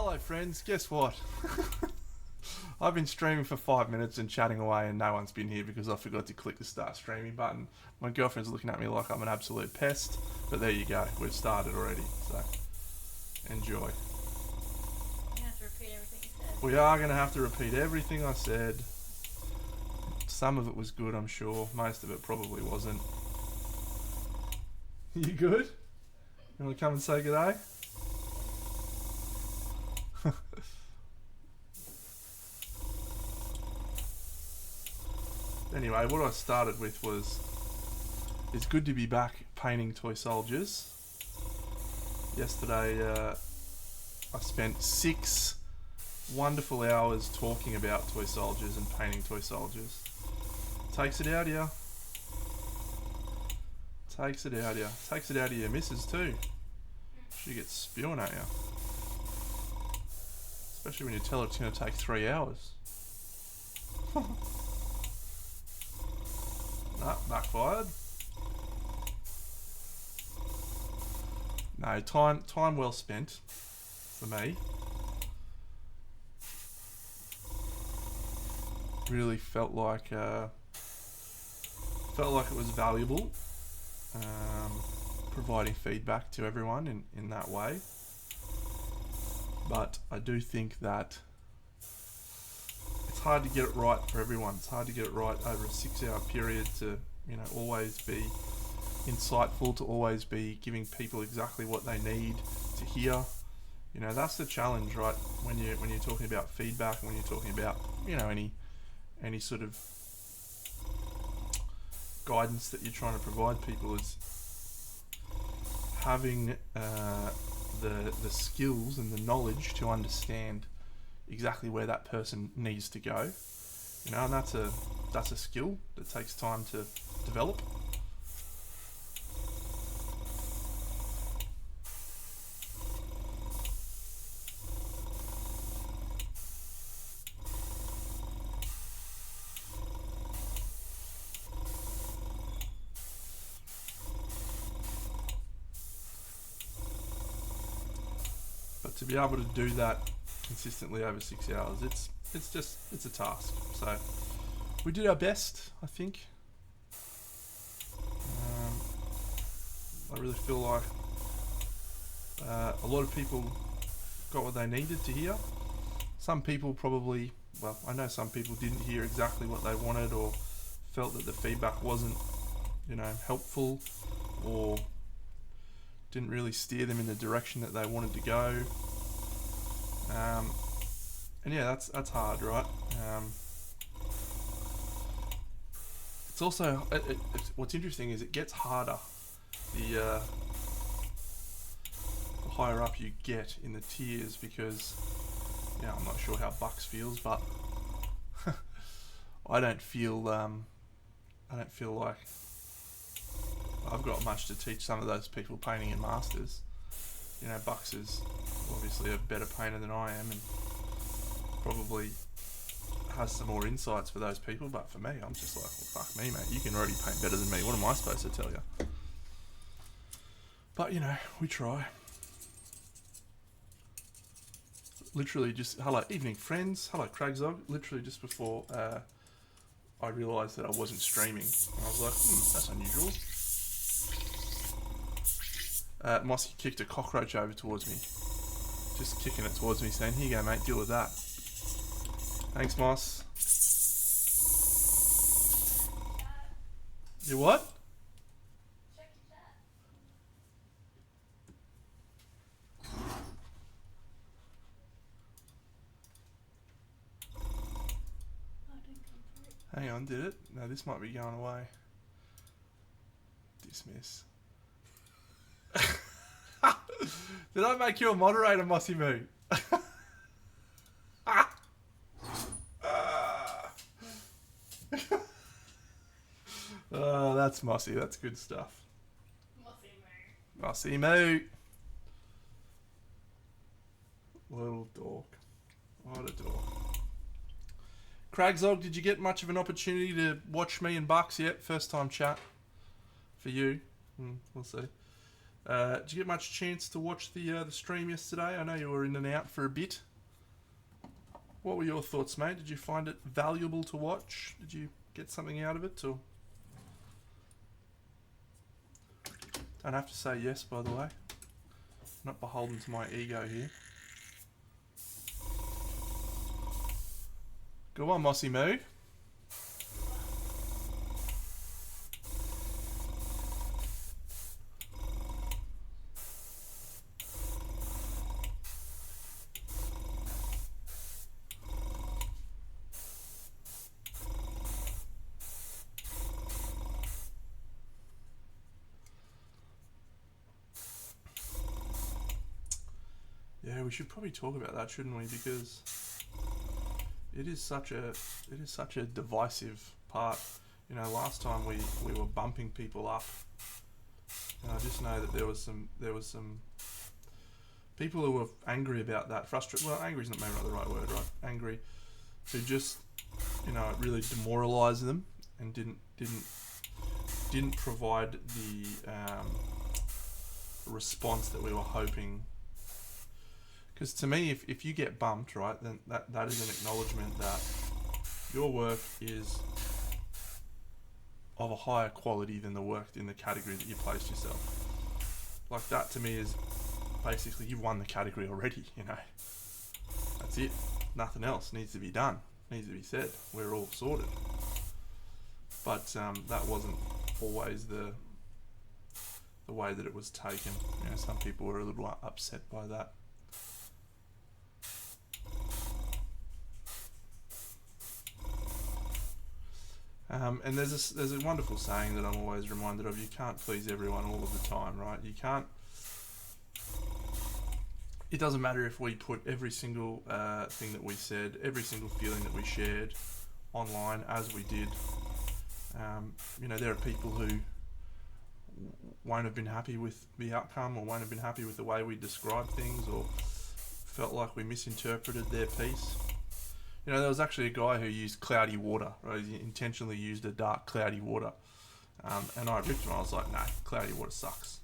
Hello friends, guess what? I've been streaming for 5 minutes and chatting away and no one's been here because I forgot to click the start streaming button. My girlfriend's looking at me like I'm an absolute pest, but there you go, we've started already, so enjoy. You have to repeat everything you said. We are going to have to repeat everything I said. Some of it was good, I'm sure. Most of it probably wasn't. You good? You want to come and say good day? Anyway, what I started with was, it's good to be back painting toy soldiers. Yesterday, I spent 6 wonderful hours talking about toy soldiers and painting toy soldiers. Takes it out of you. Takes it out of you. Takes it out of your missus too. She gets spewing at you. Especially when you tell her it's going to take 3 hours. Nah, backfired. No, time well spent for me. Really felt like it was valuable, providing feedback to everyone in that way. But I do think that it's hard to get it right for everyone. It's hard to get it right over a 6-hour period to, always be insightful, to always be giving people exactly what they need to hear. That's the challenge, right? When you're talking about feedback, when you're talking about, any sort of guidance that you're trying to provide people, is having the skills and the knowledge to understand exactly where that person needs to go, and that's a skill that takes time to develop. But to be able to do that consistently over 6 hours, it's a task. So we did our best, I think. I really feel like a lot of people got what they needed to hear. Some people probably, I know some people didn't hear exactly what they wanted, or felt that the feedback wasn't, helpful, or didn't really steer them in the direction that they wanted to go. And yeah, that's hard, right? It's also, what's interesting is it gets harder the higher up you get in the tiers, because I'm not sure how Bucks feels, but I don't feel like I've got much to teach some of those people painting in Masters. Bucks is obviously a better painter than I am, and probably has some more insights for those people, but for me, I'm just like, well, fuck me, mate, you can already paint better than me. What am I supposed to tell you? But, we try. Literally just, hello, evening friends. Hello, Cragzog. Literally just before I realised that I wasn't streaming, I was like, that's unusual. Mossy kicked a cockroach over towards me. Just kicking it towards me, saying, here you go, mate, deal with that. Thanks, Moss. You what? Check your chat. Oh, it didn't come through. Hang on, did it? No, this might be going away. Dismiss. Did I make you a moderator, Mossy Moo? Oh, that's Mossy. That's good stuff. Mossy Moo. Little dork. What a dork. Cragzog, did you get much of an opportunity to watch me and Bucks yet? First time chat for you. We'll see. Did you get much chance to watch the stream yesterday? I know you were in and out for a bit. What were your thoughts, mate? Did you find it valuable to watch? Did you get something out of it? Or don't have to say yes, by the way. I'm not beholden to my ego here. Go on, Mossy Moo. Yeah, we should probably talk about that, shouldn't we? Because it is such a divisive part. You know, last time we were bumping people up. And I just know that there was some people who were angry about that, frustrated. Well, angry is not maybe not the right word, right? Angry, who just, you know, it really demoralised them and didn't provide the response that we were hoping. Because to me, if you get bumped, right, then that is an acknowledgement that your work is of a higher quality than the work in the category that you placed yourself. Like, that to me is basically you've won the category already, you know. That's it. Nothing else needs to be done. Needs to be said. We're all sorted. But that wasn't always the way that it was taken. You know, some people were a little upset by that. And there's a wonderful saying that I'm always reminded of: you can't please everyone all of the time, right? You can't. It doesn't matter if we put every single thing that we said, every single feeling that we shared online, as we did. You know, there are people who won't have been happy with the outcome, or won't have been happy with the way we described things, or felt like we misinterpreted their piece. You know, there was actually a guy who used cloudy water, right? He intentionally used a dark, cloudy water. And I ripped him. I was like, nah, cloudy water sucks.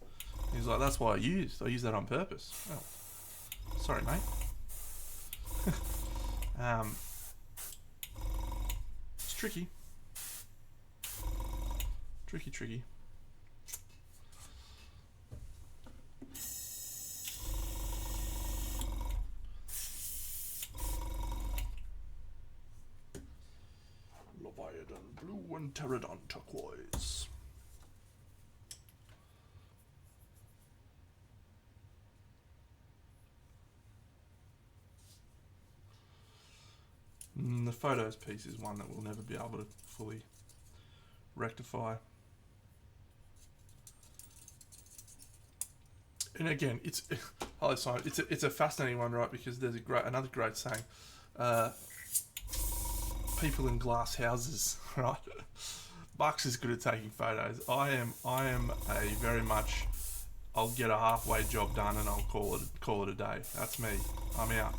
He's like, that's why I used that on purpose. Well, sorry, mate. It's tricky. Tricky. Leviathan blue and Pterodon turquoise. The photos piece is one that we'll never be able to fully rectify. And again, it's a fascinating one, right? Because there's another great saying. People in glass houses, right? Bucks is good at taking photos. I am a very much, I'll get a halfway job done and I'll call it a day. That's me. I'm out.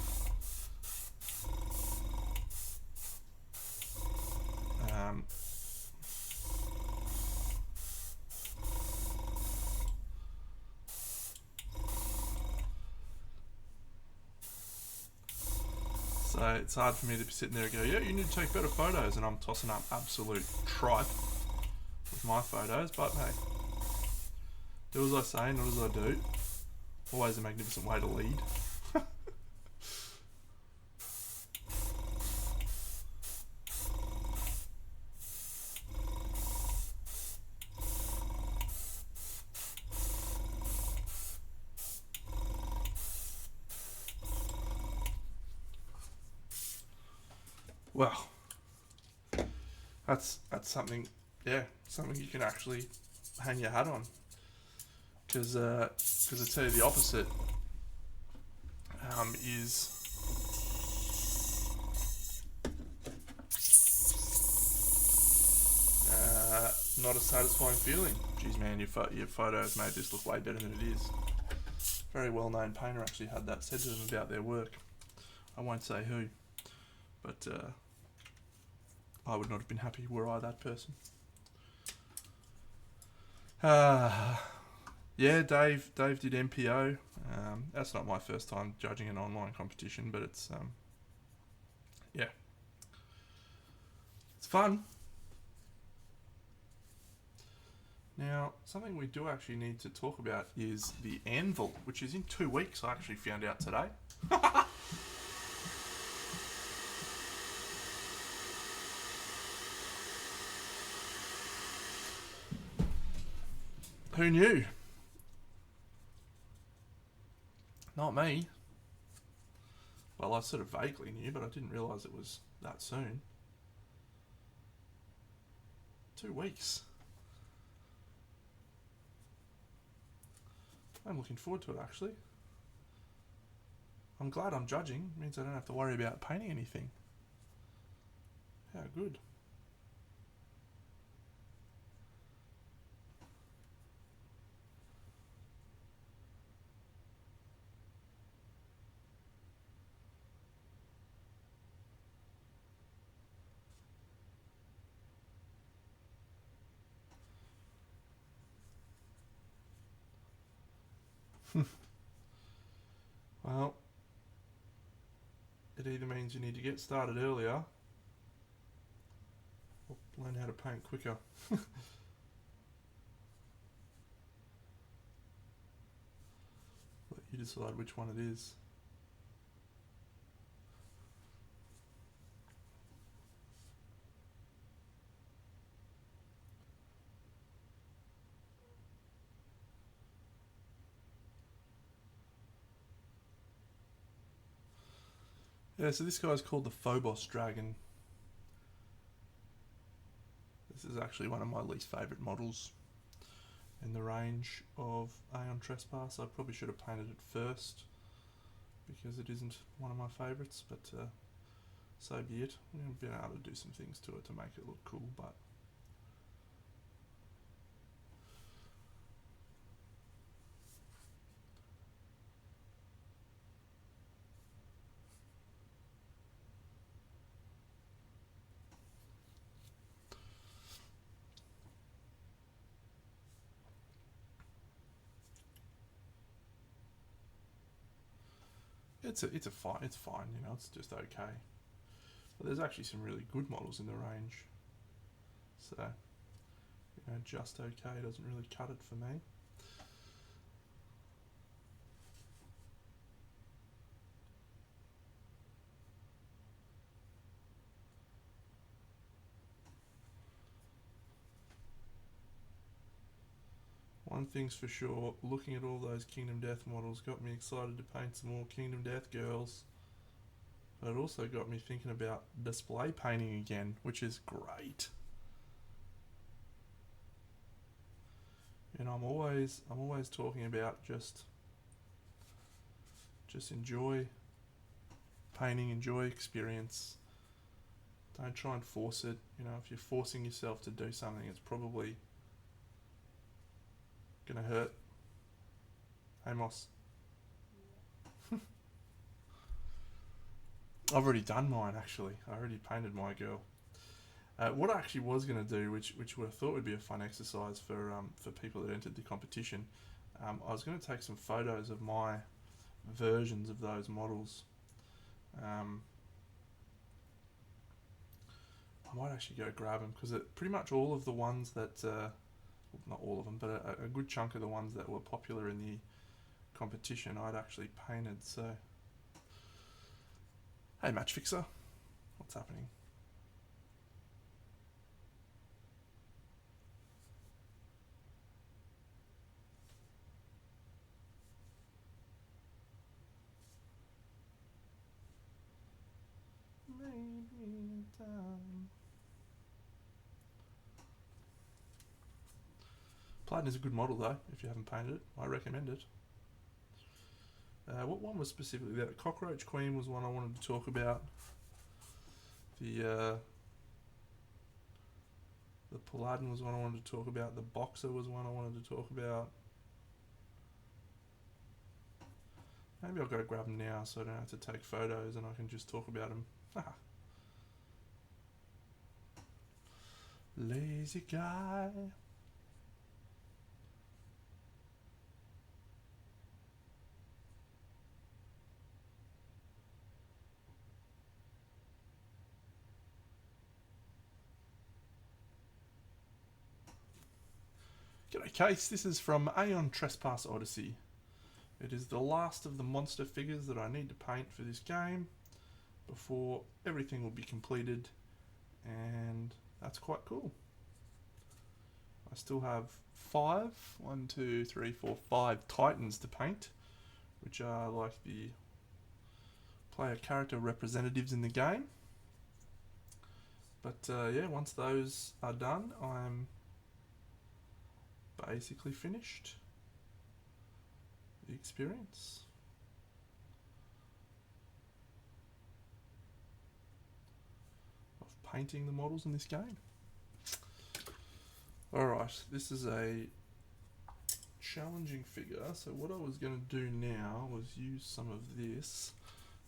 So it's hard for me to be sitting there and go, yeah, you need to take better photos, and I'm tossing up absolute tripe with my photos. But hey, do as I say, not as I do. Always a magnificent way to lead. Well, that's something, yeah, something you can actually hang your hat on. Because I tell you the opposite is not a satisfying feeling. Geez, man, your photos made this look way better than it is. Very well-known painter actually had that said to them about their work. I won't say who, but I would not have been happy were I that person. Yeah, Dave did MPO. That's not my first time judging an online competition, but it's yeah, it's fun. Now, something we do actually need to talk about is the Anvil, which is in 2 weeks. I actually found out today. Who knew? Not me. Well, I sort of vaguely knew, but I didn't realise it was that soon. 2 weeks. I'm looking forward to it, actually. I'm glad I'm judging. It means I don't have to worry about painting anything. How good. Well, it either means you need to get started earlier or learn how to paint quicker. Let you decide which one it is. Yeah, so this guy's called the Phobos dragon. This is actually one of my least favourite models in the range of Aeon Trespass. I probably should have painted it first because it isn't one of my favourites, but so be it. I've been able to do some things to it to make it look cool, but it's fine. It's fine, you know. It's just okay. But there's actually some really good models in the range, so you know, just okay doesn't really cut it for me. One thing's for sure, looking at all those Kingdom Death models got me excited to paint some more Kingdom Death girls. But it also got me thinking about display painting again, which is great. And I'm always talking about just enjoy painting, enjoy experience. Don't try and force it. You know, if you're forcing yourself to do something, it's probably gonna hurt. Hey Moss. I've already done mine actually. I already painted my girl. What I actually was going to do, which I thought would be a fun exercise for people that entered the competition, I was going to take some photos of my versions of those models. I might actually go grab them because pretty much all of the ones that, not all of them, but a good chunk of the ones that were popular in the competition I'd actually painted. So, hey Match Fixer, what's happening? Maybe in time. Platinum is a good model though. If you haven't painted it, I recommend it. What one was specifically that? The Cockroach Queen was one I wanted to talk about. The Paladin was one I wanted to talk about. The Boxer was one I wanted to talk about. Maybe I'll go grab them now so I don't have to take photos and I can just talk about them. Lazy guy. G'day Case, this is from Aeon Trespass Odyssey. It is the last of the monster figures that I need to paint for this game before everything will be completed, and that's quite cool. I still have 5 Titans to paint, which are like the player character representatives in the game. But yeah, once those are done, I'm basically finished the experience. Of painting the models in this game. Alright, this is a challenging figure, so what I was going to do now was use some of this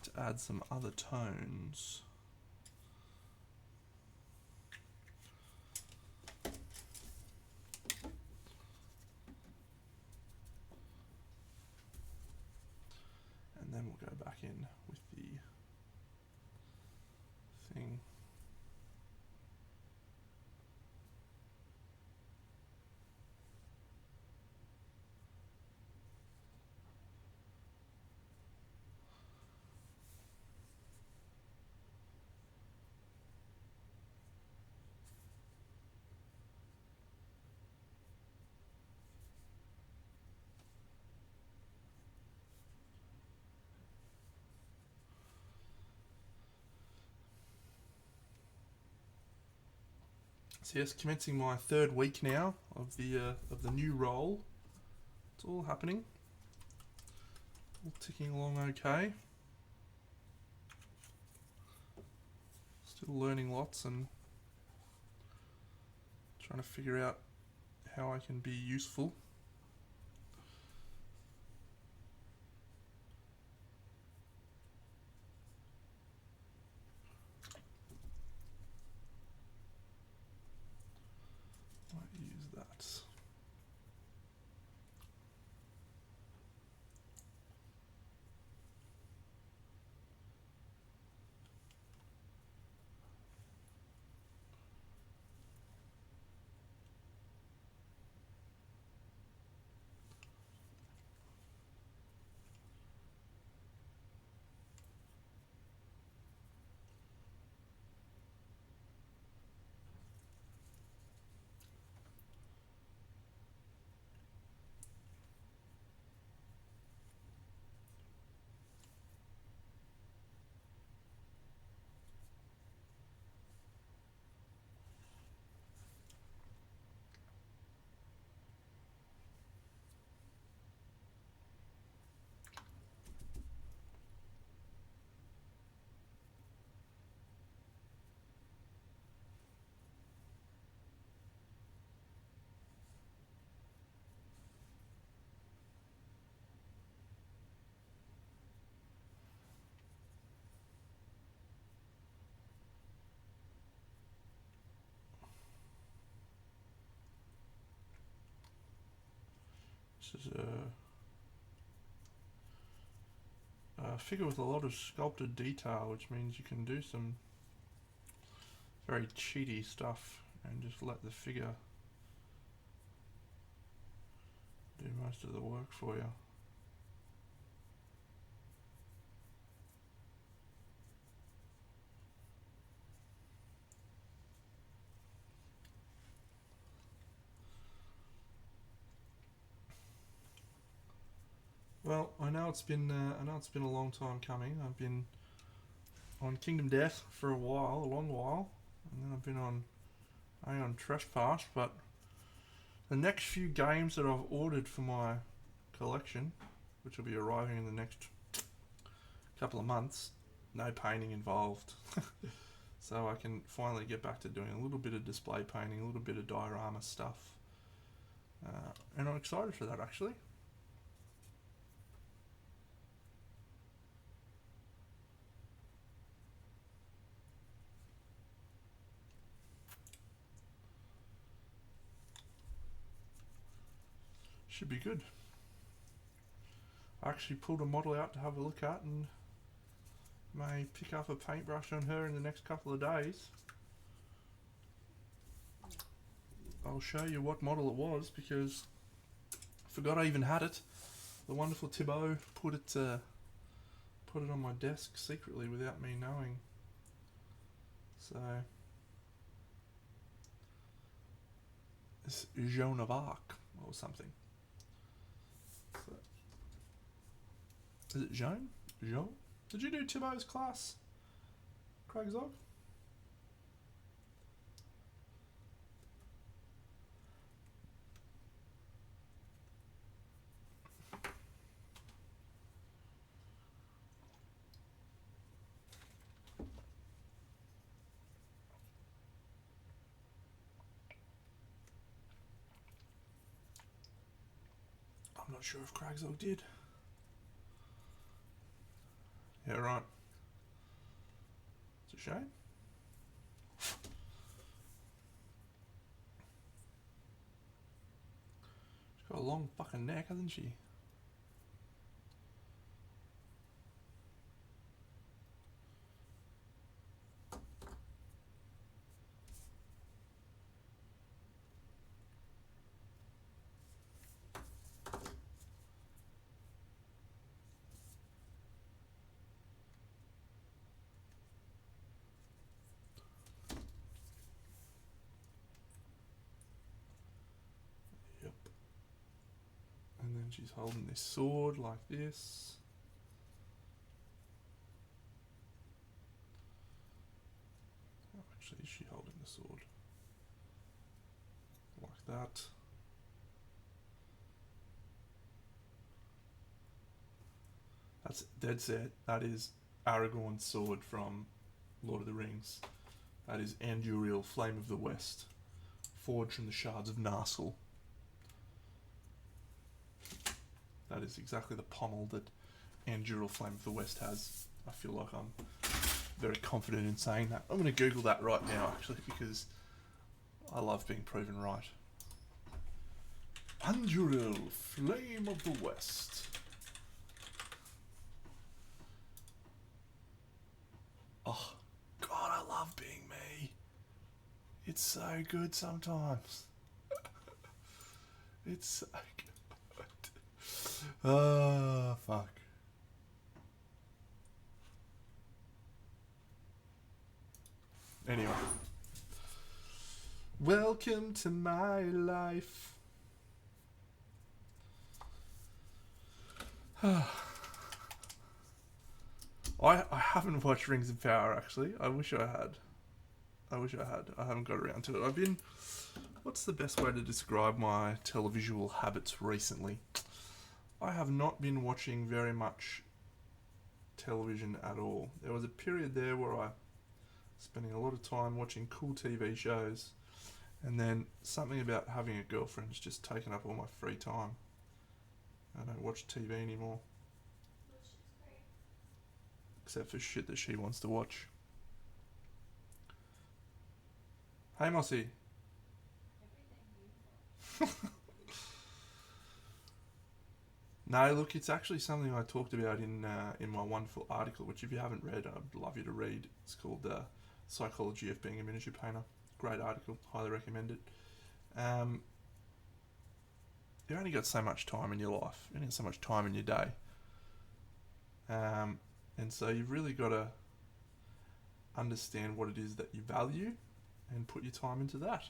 to add some other tones. And then we'll go back in with the thing. So yes, commencing my 3rd week now of the new role. It's all happening, all ticking along okay. Still learning lots and trying to figure out how I can be useful. Might use that. This is a figure with a lot of sculpted detail, which means you can do some very cheaty stuff and just let the figure do most of the work for you. Well, I know it's been a long time coming. I've been on Kingdom Death for a while, a long while, and then I've been on Aeon Trespass. But the next few games that I've ordered for my collection, which will be arriving in the next couple of months, no painting involved. So I can finally get back to doing a little bit of display painting, a little bit of diorama stuff, and I'm excited for that actually. Should be good. I actually pulled a model out to have a look at and may pick up a paintbrush on her in the next couple of days. I I'll show you what model it was because I forgot I even had it. The wonderful Thibaut put it on my desk secretly without me knowing. So it's Joan of Arc or something. So, is it Joan? Joan? Did you do Thibaut's class, Craig Zog? I'm not sure if Craig Zog did. Yeah, right. It's a shame. She's got a long fucking neck, hasn't she? Yep. And then she's holding this sword like this. Oh, actually, is she holding the sword? Like that. That's dead set. That is Aragorn's sword from Lord of the Rings. That is Andúril, Flame of the West, forged from the shards of Narsil. That is exactly the pommel that Andúril, Flame of the West has. I feel like I'm very confident in saying that. I'm going to Google that right now, actually, because I love being proven right. Andúril, Flame of the West. Oh, God, I love being me. It's so good sometimes. It's so good. Oh, fuck. Anyway. Welcome to my life. I haven't watched Rings of Power, actually. I wish I had. I haven't got around to it. What's the best way to describe my televisual habits recently? I have not been watching very much television at all. There was a period there where I was spending a lot of time watching cool TV shows, and then something about having a girlfriend's just taken up all my free time. I don't watch TV anymore. Except for shit that she wants to watch. Hey, Mossy. No, look, it's actually something I talked about in my wonderful article, which if you haven't read, I'd love you to read. It's called Psychology of Being a Miniature Painter. Great article. Highly recommend it. You've only got so much time in your life. You only got so much time in your day. And so you've really got to understand what it is that you value and put your time into that.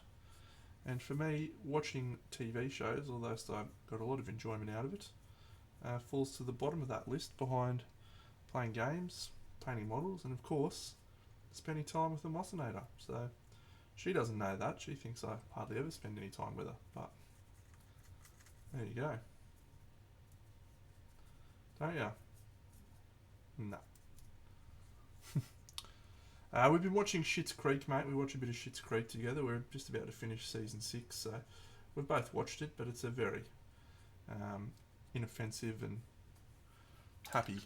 And for me, watching TV shows, although I got a lot of enjoyment out of it, falls to the bottom of that list behind playing games, painting models, and of course, spending time with the Mossinator. So she doesn't know that. She thinks I hardly ever spend any time with her. But there you go. Don't ya? No. We've been watching Schitt's Creek, mate. We watch a bit of Schitt's Creek together. We're just about to finish season 6, so we've both watched it, but it's a very inoffensive and happy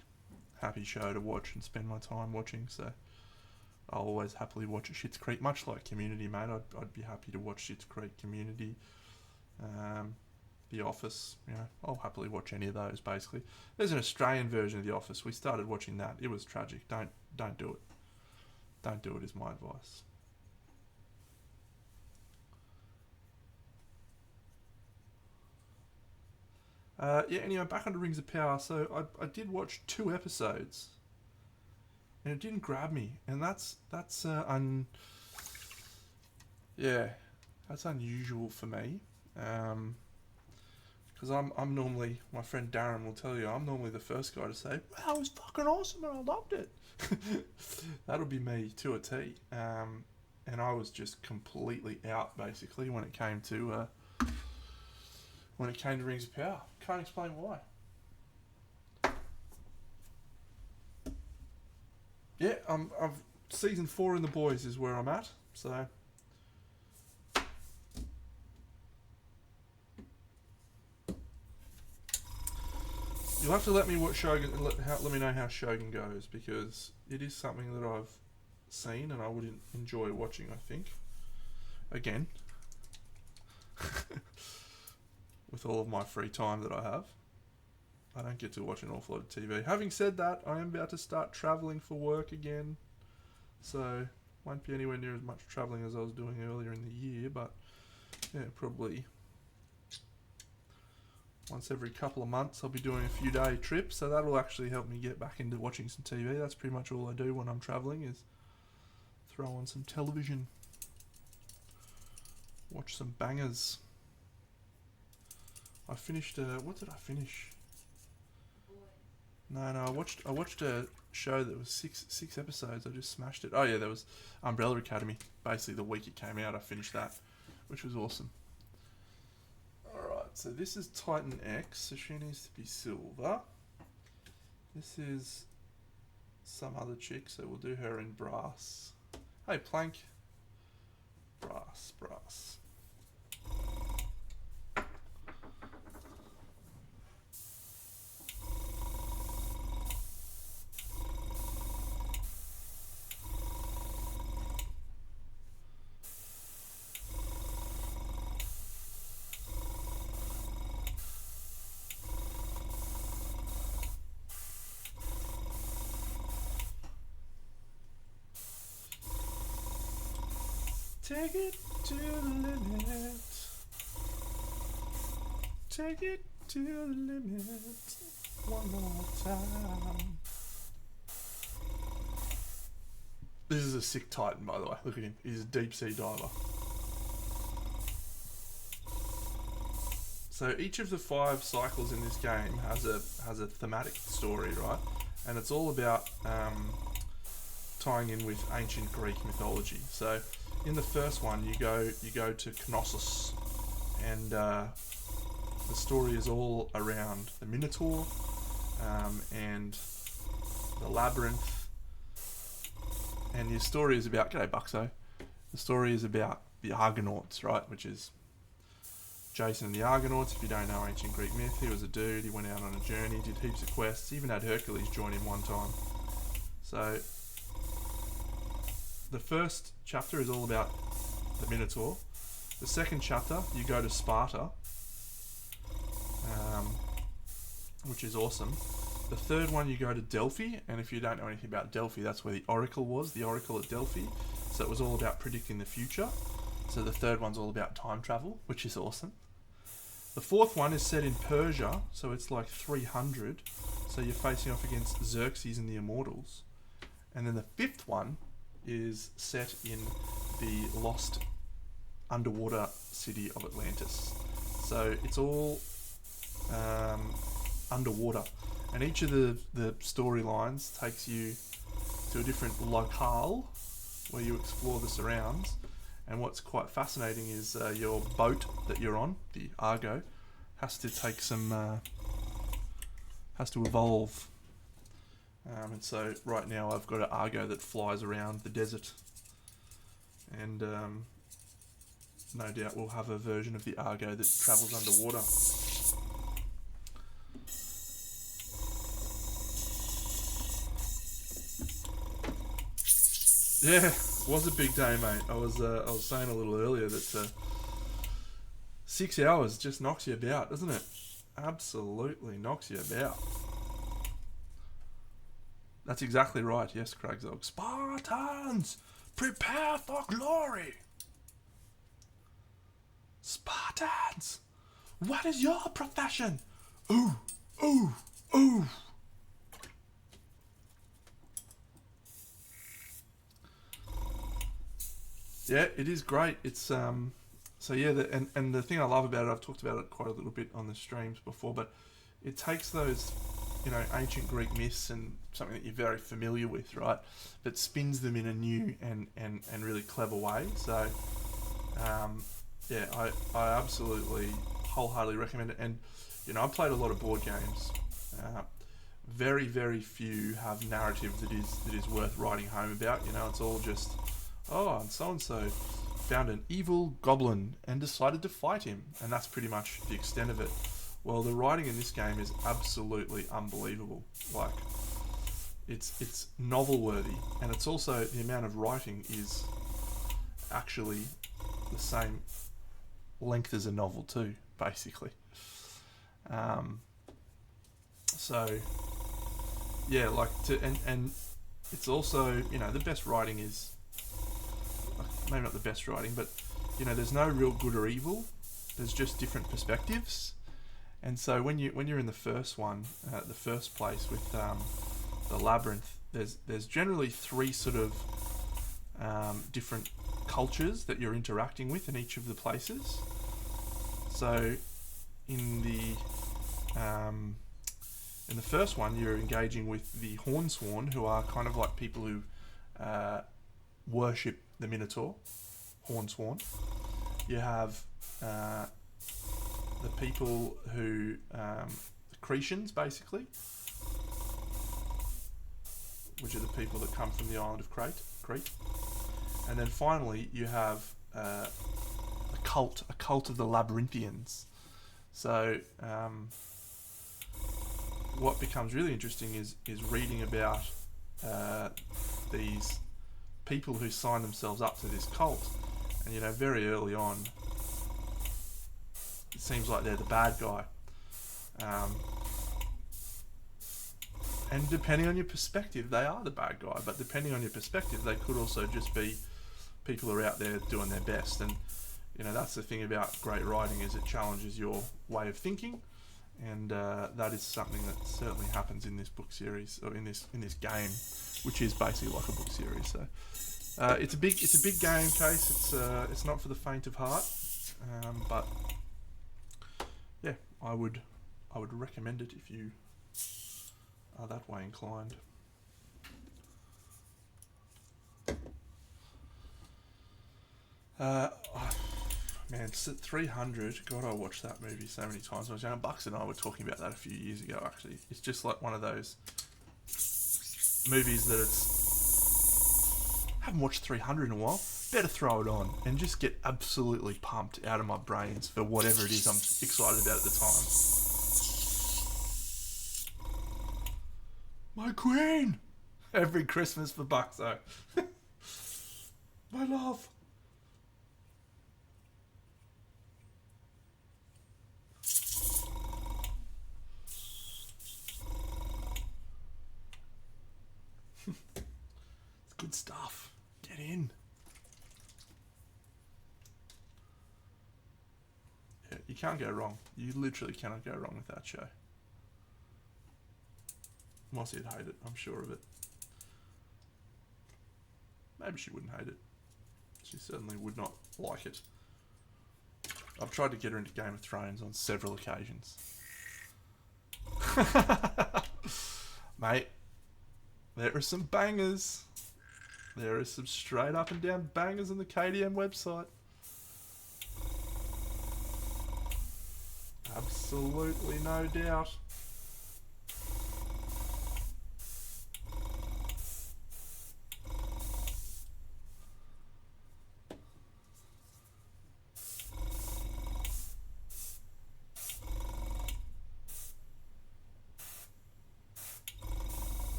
show to watch and spend my time watching. So I'll always happily watch a Schitt's Creek, much like Community, mate. I'd be happy to watch Schitt's Creek, Community, The Office. You know, I'll happily watch any of those. Basically, there's an Australian version of The Office. We started watching that. It was tragic. Don't do it. Don't do it is my advice. Yeah, anyway, back on to Rings of Power. So I did watch 2 episodes, and it didn't grab me, and that's yeah, that's unusual for me. Because I'm normally, my friend Darren will tell you, I'm normally the first guy to say, wow, it was fucking awesome and I loved it. That'll be me to a T. And I was just completely out basically when it came to Rings of Power. Can't explain why. Yeah, I've season 4 in The Boys is where I'm at. So you'll have to let me watch Shogun. Let me know how Shogun goes, because it is something that I've seen and I would enjoy watching. I think again with all of my free time that I have. I don't get to watch an awful lot of TV. Having said that, I am about to start travelling for work again, so won't be anywhere near as much travelling as I was doing earlier in the year, but yeah, probably once every couple of months I'll be doing a few day trips, so that'll actually help me get back into watching some TV. That's pretty much all I do when I'm travelling, is throw on some television, watch some bangers. I finished what did I finish? No, I watched a show that was six episodes. I just smashed it. Oh yeah, there was Umbrella Academy. Basically, the week it came out, I finished that, which was awesome. Alright, so this is Titan X, so she needs to be silver. This is some other chick, so we'll do her in brass. Hey, Plank. Brass. Take it to the limit. Take it to the limit. One more time. This is a sick Titan, by the way. Look at him. He's a deep sea diver. So each of the 5 cycles in this game has a thematic story, right? And it's all about tying in with ancient Greek mythology. So in the first one, you go to Knossos, and the story is all around the Minotaur and the labyrinth. And your story is about, g'day Buxo, the story is about the Argonauts, right? Which is Jason and the Argonauts. If you don't know ancient Greek myth, he was a dude, he went out on a journey, did heaps of quests, even had Hercules join him one time. So the first chapter is all about the Minotaur. The second chapter, you go to Sparta, which is awesome. The third one, you go to Delphi, and if you don't know anything about Delphi, that's where the Oracle was, the Oracle at Delphi. So it was all about predicting the future. So the third one's all about time travel, which is awesome. The fourth one is set in Persia, so it's like 300. So you're facing off against Xerxes and the Immortals. And then the fifth one is set in the lost underwater city of Atlantis. So it's all underwater, and each of the storylines takes you to a different locale where you explore the surrounds. And what's quite fascinating is your boat that you're on, the Argo, has to take some has to evolve. And so right now I've got an Argo that flies around the desert, and no doubt we'll have a version of the Argo that travels underwater. Yeah, it was a big day, mate. I was saying a little earlier that 6 hours just knocks you about, doesn't it? Absolutely knocks you about. That's exactly right. Yes, Craigsog. Spartans, prepare for glory. Spartans, what is your profession? Ooh, ooh, ooh. Yeah, it is great. It's so yeah, and the thing I love about it, I've talked about it quite a little bit on the streams before, but it takes those, ancient Greek myths and something that you're very familiar with, right? But spins them in a new and really clever way. So yeah, I absolutely wholeheartedly recommend it. And I've played a lot of board games. Very, very few have narrative that is worth writing home about. It's all just, oh, and so found an evil goblin and decided to fight him, and that's pretty much the extent of it. Well, the writing in this game is absolutely unbelievable. Like, it's novel worthy, and it's also, the amount of writing is actually the same length as a novel too, basically. So yeah, and it's also, the best writing is, maybe not the best writing, but there's no real good or evil. There's just different perspectives. And so when you're in the first one, the first place with the labyrinth, there's generally three sort of different cultures that you're interacting with in each of the places. So in the first one, you're engaging with the Hornsworn, who are kind of like people who worship the Minotaur, Hornsworn. You have the people who, the Cretians, basically, which are the people that come from the island of Crete. And then finally, you have a cult of the Labyrinthians. So what becomes really interesting is reading about these people who sign themselves up to this cult. And very early on, it seems like they're the bad guy. And depending on your perspective, they are the bad guy. But depending on your perspective, they could also just be people who are out there doing their best. And that's the thing about great writing, is it challenges your way of thinking. And that is something that certainly happens in this book series, or in this game, which is basically like a book series. So it's a big game, Case. It's not for the faint of heart, but yeah, I would recommend it if you are that way inclined. Man, 300. God, I watched that movie so many times when I was young. Bucks and I were talking about that a few years ago, actually. It's just like one of those movies that I haven't watched 300 in a while. Better throw it on and just get absolutely pumped out of my brains for whatever it is I'm excited about at the time. My queen! Every Christmas for Buxo. My love. It's good stuff. Get in. Yeah, you can't go wrong. You literally cannot go wrong with that show. Mossie'd hate it, I'm sure of it. Maybe she wouldn't hate it. She certainly would not like it. I've tried to get her into Game of Thrones on several occasions. Mate, there are some bangers. There are some straight up and down bangers on the KDM website. Absolutely no doubt.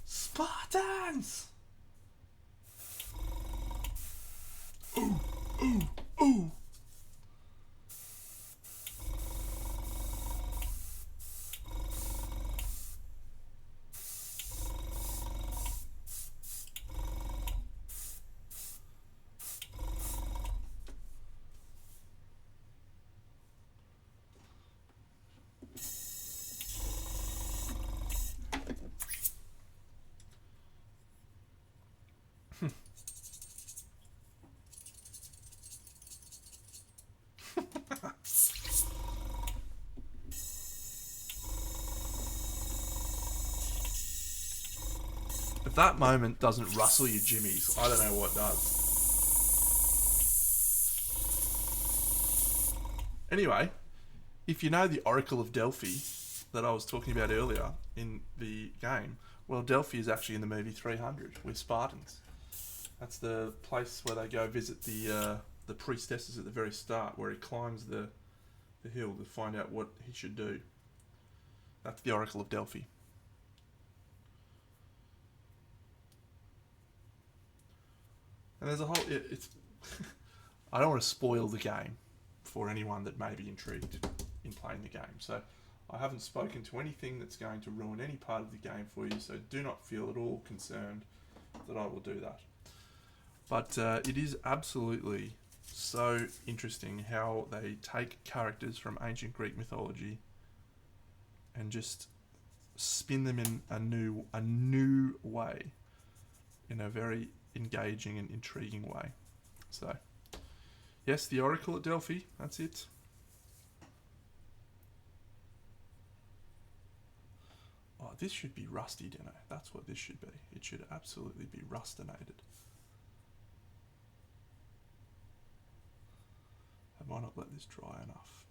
Spartans! Ooh, ooh, ooh. If that moment doesn't rustle your jimmies, I don't know what does. Anyway, if you know the Oracle of Delphi that I was talking about earlier in the game, well, Delphi is actually in the movie 300 with Spartans. That's the place where they go visit the priestesses at the very start, where he climbs the hill to find out what he should do. That's the Oracle of Delphi. And there's a whole... It's I don't want to spoil the game for anyone that may be intrigued in playing the game. So I haven't spoken to anything that's going to ruin any part of the game for you, so do not feel at all concerned that I will do that. But it is absolutely so interesting how they take characters from ancient Greek mythology and just spin them in a new way, in a very engaging and intriguing way. So, yes, the Oracle at Delphi, that's it. Oh, this should be rusty, Dino. That's what this should be. It should absolutely be rustinated. Have I not let this dry enough?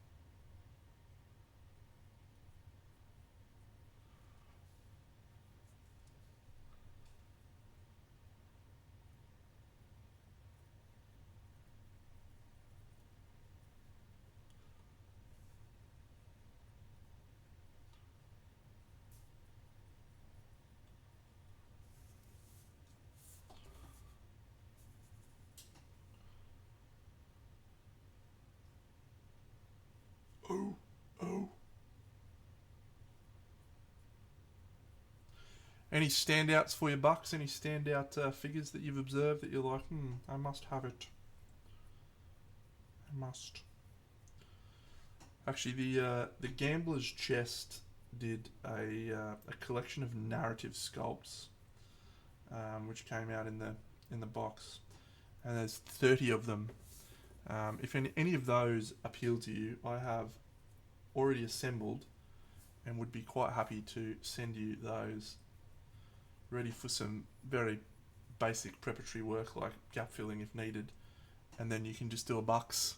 Oh. Any standouts for your bucks? Any standout figures that you've observed that you're like, I must have it. I must. Actually, the Gambler's Chest did a collection of narrative sculpts, which came out in the box, and there's 30 of them. If any of those appeal to you, I have already assembled and would be quite happy to send you those, ready for some very basic preparatory work like gap filling if needed, and then you can just do a bucks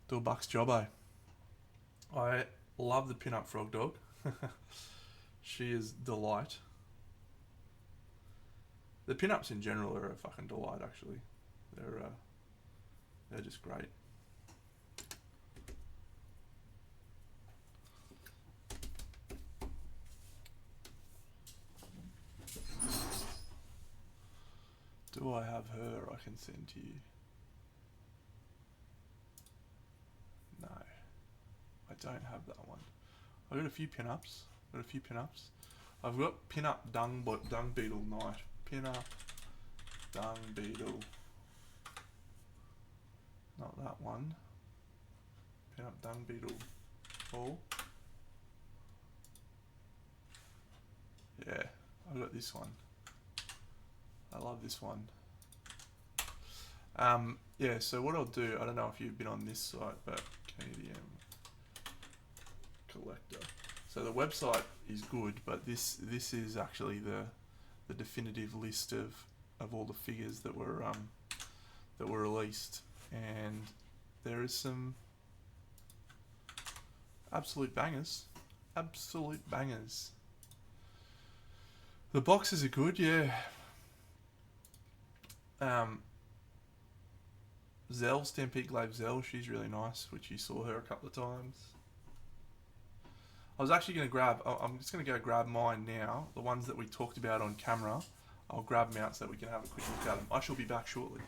jobbo. I love the pin-up frog dog. She is delight. The pin-ups in general are a fucking delight, actually. They're just great. Do I have her I can send to you? No, I don't have that one. I've got a few pin-ups. I've got pin-up dung beetle knight. Pin-up dung beetle. Not that one. Pin-up dung beetle. Oh. Yeah, I've got this one. I love this one. Yeah, so what I'll do, I don't know if you've been on this site, but Canadian Collector. So the website is good, but this is actually the definitive list of all the figures that were released, and there is some absolute bangers. The boxes are good, yeah. Zell, Stampede Glaive Zell, she's really nice, which you saw her a couple of times. I was actually going to I'm just going to go grab mine now, the ones that we talked about on camera. I'll grab them out so that we can have a quick look at them. I shall be back shortly.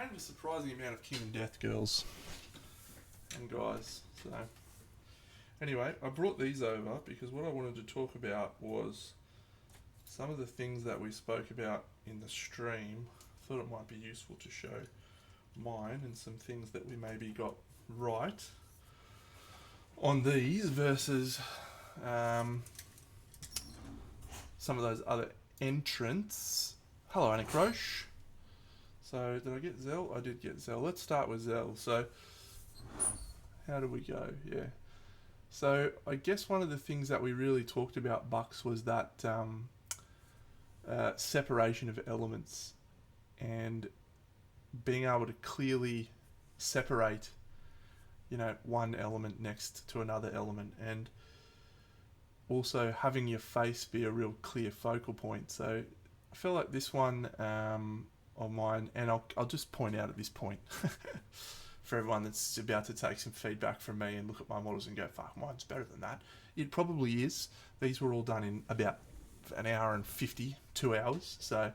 and a surprising amount of King and Death girls and guys. So anyway, I brought these over because what I wanted to talk about was some of the things that we spoke about in the stream. I thought it might be useful to show mine and some things that we maybe got right on these versus some of those other entrants. Hello, Anna Croche. So, did I get Zell? I did get Zell. Let's start with Zell. So, how do we go? Yeah. So, I guess one of the things that we really talked about, Bucks, was that separation of elements and being able to clearly separate, one element next to another element, and also having your face be a real clear focal point. So I feel like this one of mine, and I'll just point out at this point for everyone that's about to take some feedback from me and look at my models and go, fuck, mine's better than that. It probably is. These were all done in about an hour and 2 hours. So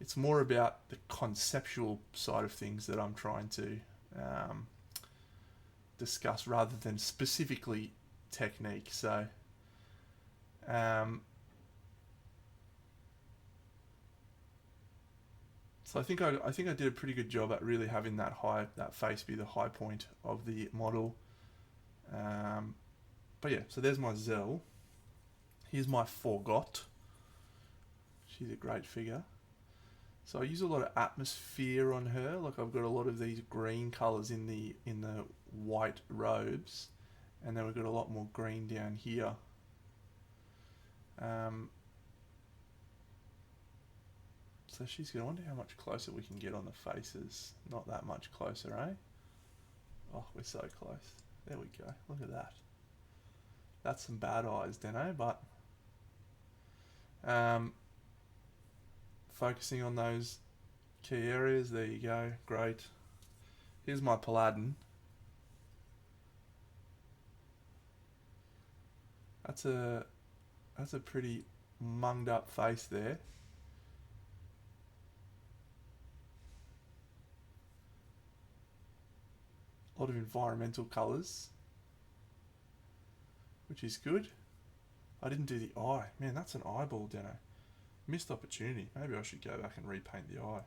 it's more about the conceptual side of things that I'm trying to discuss rather than specifically technique. So so I think I did a pretty good job at really having that face be the high point of the model. But yeah, so there's my Zell. Here's my Forgot. She's a great figure. So I use a lot of atmosphere on her. Like I've got a lot of these green colours in the white robes, and then we've got a lot more green down here. So she's going to wonder how much closer we can get on the faces. Not that much closer, eh? Oh, we're so close. There we go. Look at that. That's some bad eyes, Deno, but focusing on those key areas. There you go. Great. Here's my Paladin. That's a pretty munged up face there. A lot of environmental colours, which is good. I didn't do the eye. Man, that's an eyeball, Deno. Missed opportunity. Maybe I should go back and repaint the eye.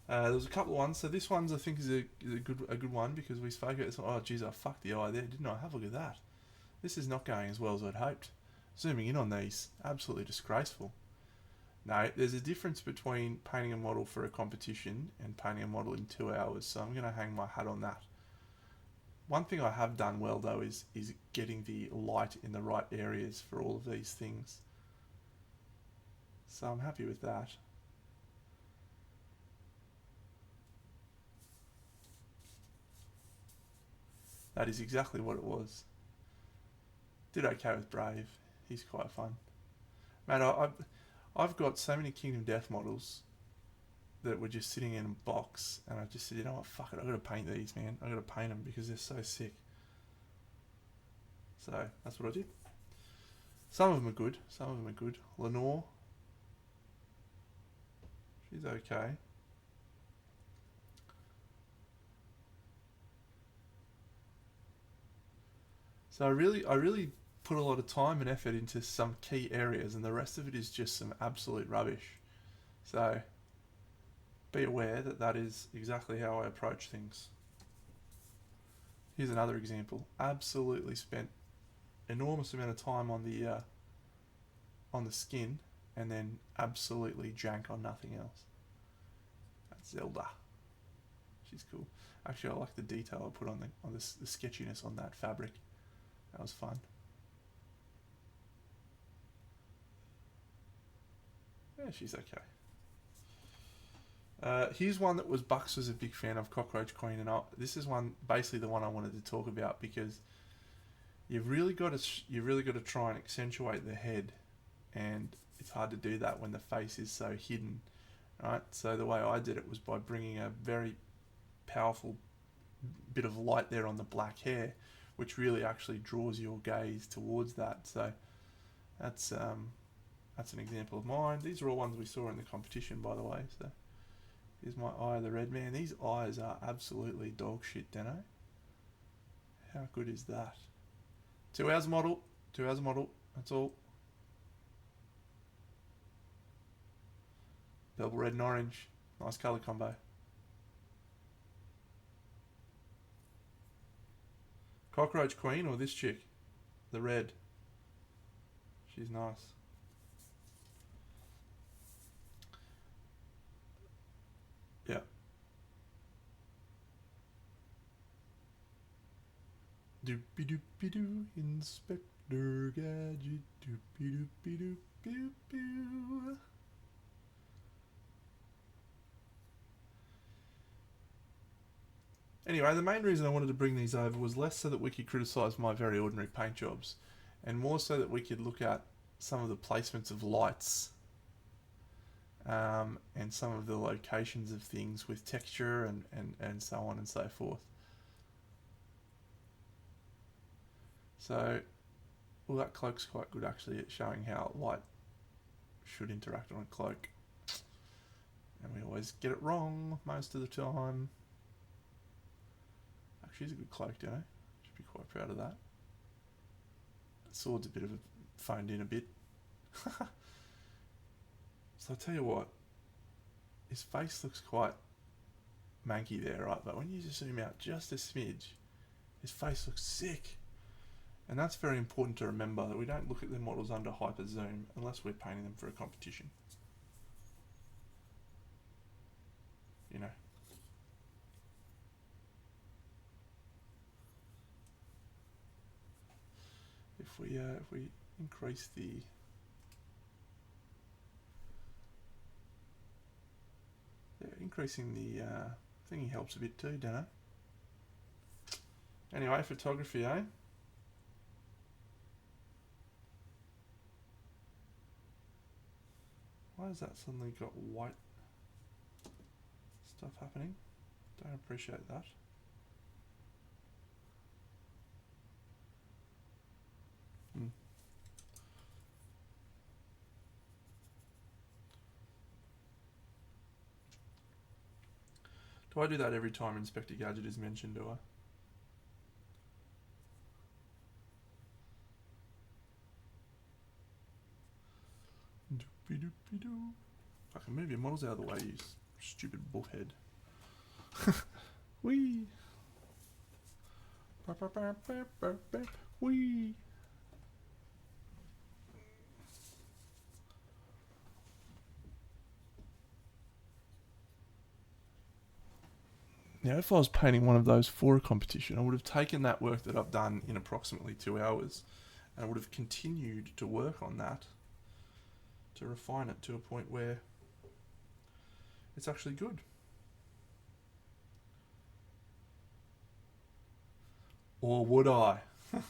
There was a couple of ones. So this one's I think is a good one because we spoke about this one. Oh geez, I fucked the eye there, didn't I? Have a look at that. This is not going as well as I'd hoped. Zooming in on these, absolutely disgraceful. No, there's a difference between painting a model for a competition and painting a model in 2 hours. So I'm going to hang my hat on that. One thing I have done well though is getting the light in the right areas for all of these things. So I'm happy with that. That is exactly what it was. Did okay with Brave. He's quite fun. Man, I've got so many Kingdom Death models that were just sitting in a box, and I just said, you know what, fuck it, I've got to paint these, man. I've got to paint them because they're so sick. So that's what I did. Some of them are good. Some of them are good. Lenore, she's okay. So I really put a lot of time and effort into some key areas, and the rest of it is just some absolute rubbish. So be aware that that is exactly how I approach things. Here's another example. Absolutely spent enormous amount of time on the skin, and then absolutely jank on nothing else. That's Zelda. She's cool. Actually, I like the detail I put on the sketchiness on that fabric. That was fun. Yeah, she's okay. Here's one that Bucks was a big fan of, Cockroach Queen, and this is basically the one I wanted to talk about because you've really got to try and accentuate the head, and it's hard to do that when the face is so hidden, right? So the way I did it was by bringing a very powerful bit of light there on the black hair, which really actually draws your gaze towards that. So that's That's an example of mine. These are all ones we saw in the competition, by the way. So here's my Eye of the Red Man. These eyes are absolutely dog shit, Dano. How good is that? 2 hours model. 2 hours model. That's all. Purple, red and orange. Nice colour combo. Cockroach Queen or this chick? The red. She's nice. Yeah. Doopy doopy doo, Inspector Gadget. Doopy doopy doo, pew pew. Anyway, the main reason I wanted to bring these over was less so that we could criticise my very ordinary paint jobs, and more so that we could look at some of the placements of lights and some of the locations of things with texture and so on and so forth. So, well, that cloak's quite good actually at showing how light should interact on a cloak. And we always get it wrong most of the time. Actually, it's a good cloak, don't I? Should be quite proud of that. The sword's a bit of a phoned in a bit. So I'll tell you what, his face looks quite manky there, right? But when you just zoom out just a smidge, his face looks sick. And that's very important to remember, that we don't look at the models under hyper zoom unless we're painting them for a competition. You know. If we increase the increasing the thingy helps a bit too, don't it? Anyway, photography, eh? Why has that suddenly got white stuff happening? Don't appreciate that. Do I do that every time Inspector Gadget is mentioned, do I? Doopy doopy doo. I can move your models out of the way, you stupid bullhead. Wee. Wee. Now, if I was painting one of those for a competition, I would have taken that work that I've done in approximately 2 hours, and I would have continued to work on that to refine it to a point where it's actually good. Or would I? No,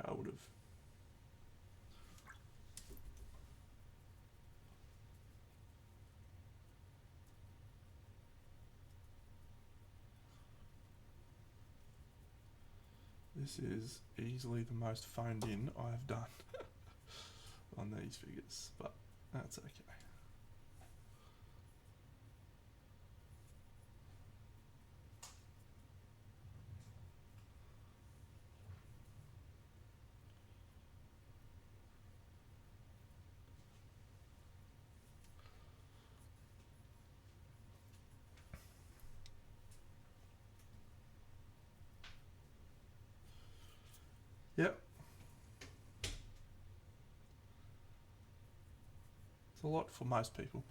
I would have. This is easily the most phoned in I've done on these figures, but that's okay. Yep. It's a lot for most people.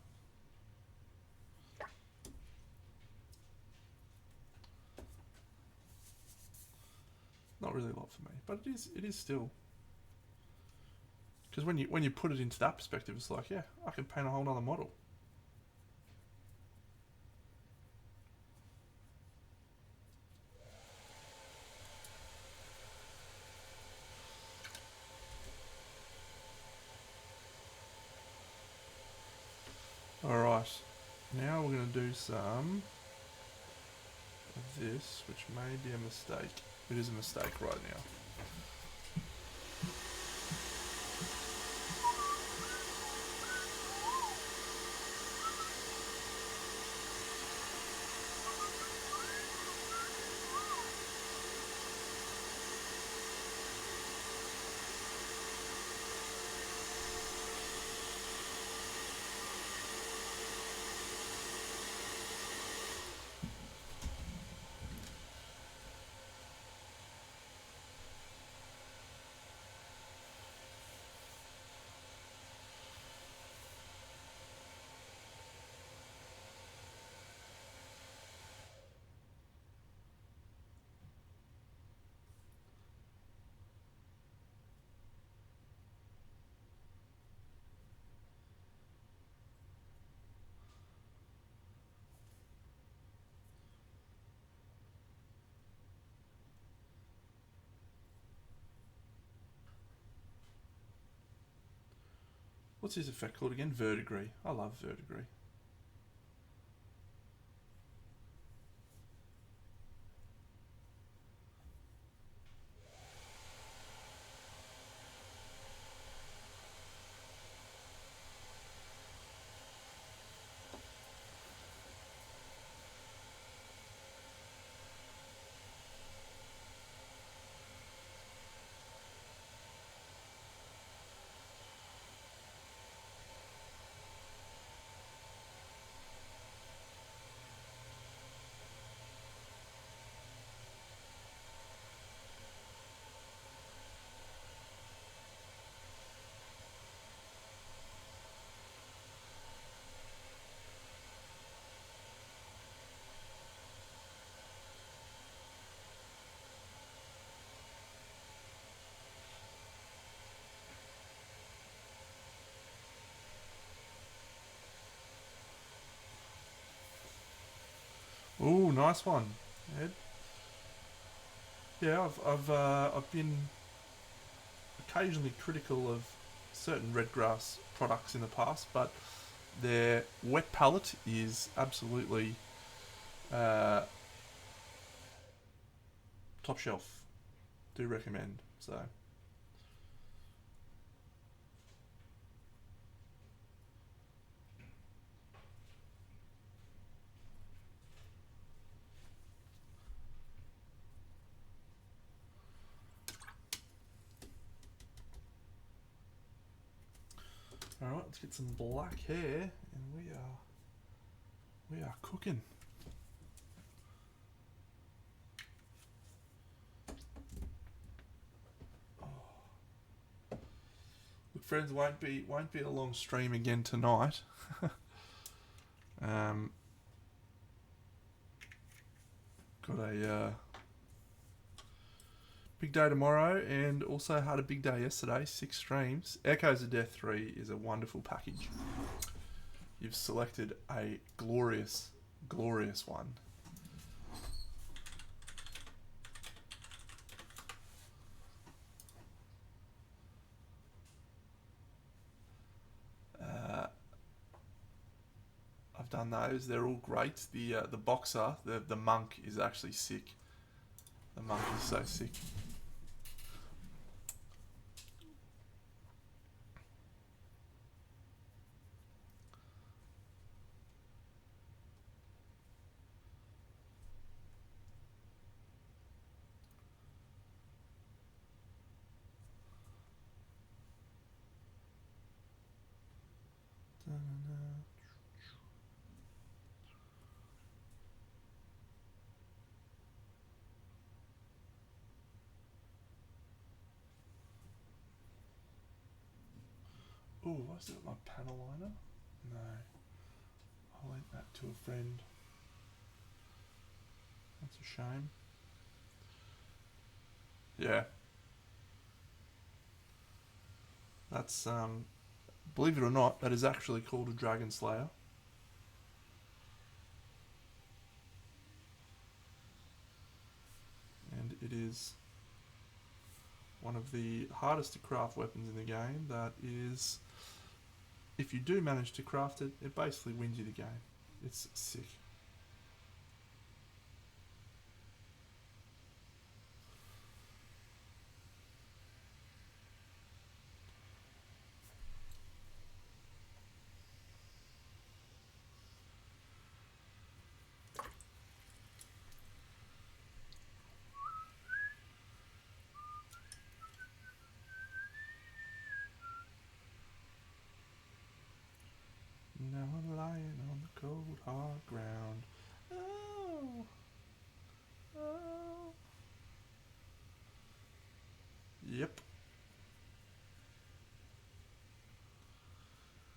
Not really a lot for me, but it is still. Because when you put it into that perspective, it's like, yeah, I can paint a whole nother model. Alright, now we're going to do some of this, which may be a mistake. It is a mistake right now. What's his effect called again? Verdigris. I love Verdigris. Ooh, nice one, Ed. Yeah, I've been occasionally critical of certain redgrass products in the past, but their wet palette is absolutely top shelf. Do recommend. So. All right, let's get some black hair, and we are cooking. Look, friends, won't be a long stream again tonight. Got a big day tomorrow, and also had a big day yesterday. 6 streams. Echoes of Death 3 is a wonderful package. You've selected a glorious, glorious one. I've done those. They're all great. The boxer, the monk, is actually sick. The monk is so sick. Oh, was that my panel liner? No. I lent that to a friend. That's a shame. Yeah. That's, believe it or not, that is actually called a Dragon Slayer. And it is one of the hardest to craft weapons in the game. That is, if you do manage to craft it, it basically wins you the game. It's sick. Now I'm lying on the cold hard ground. Oh, oh. Yep.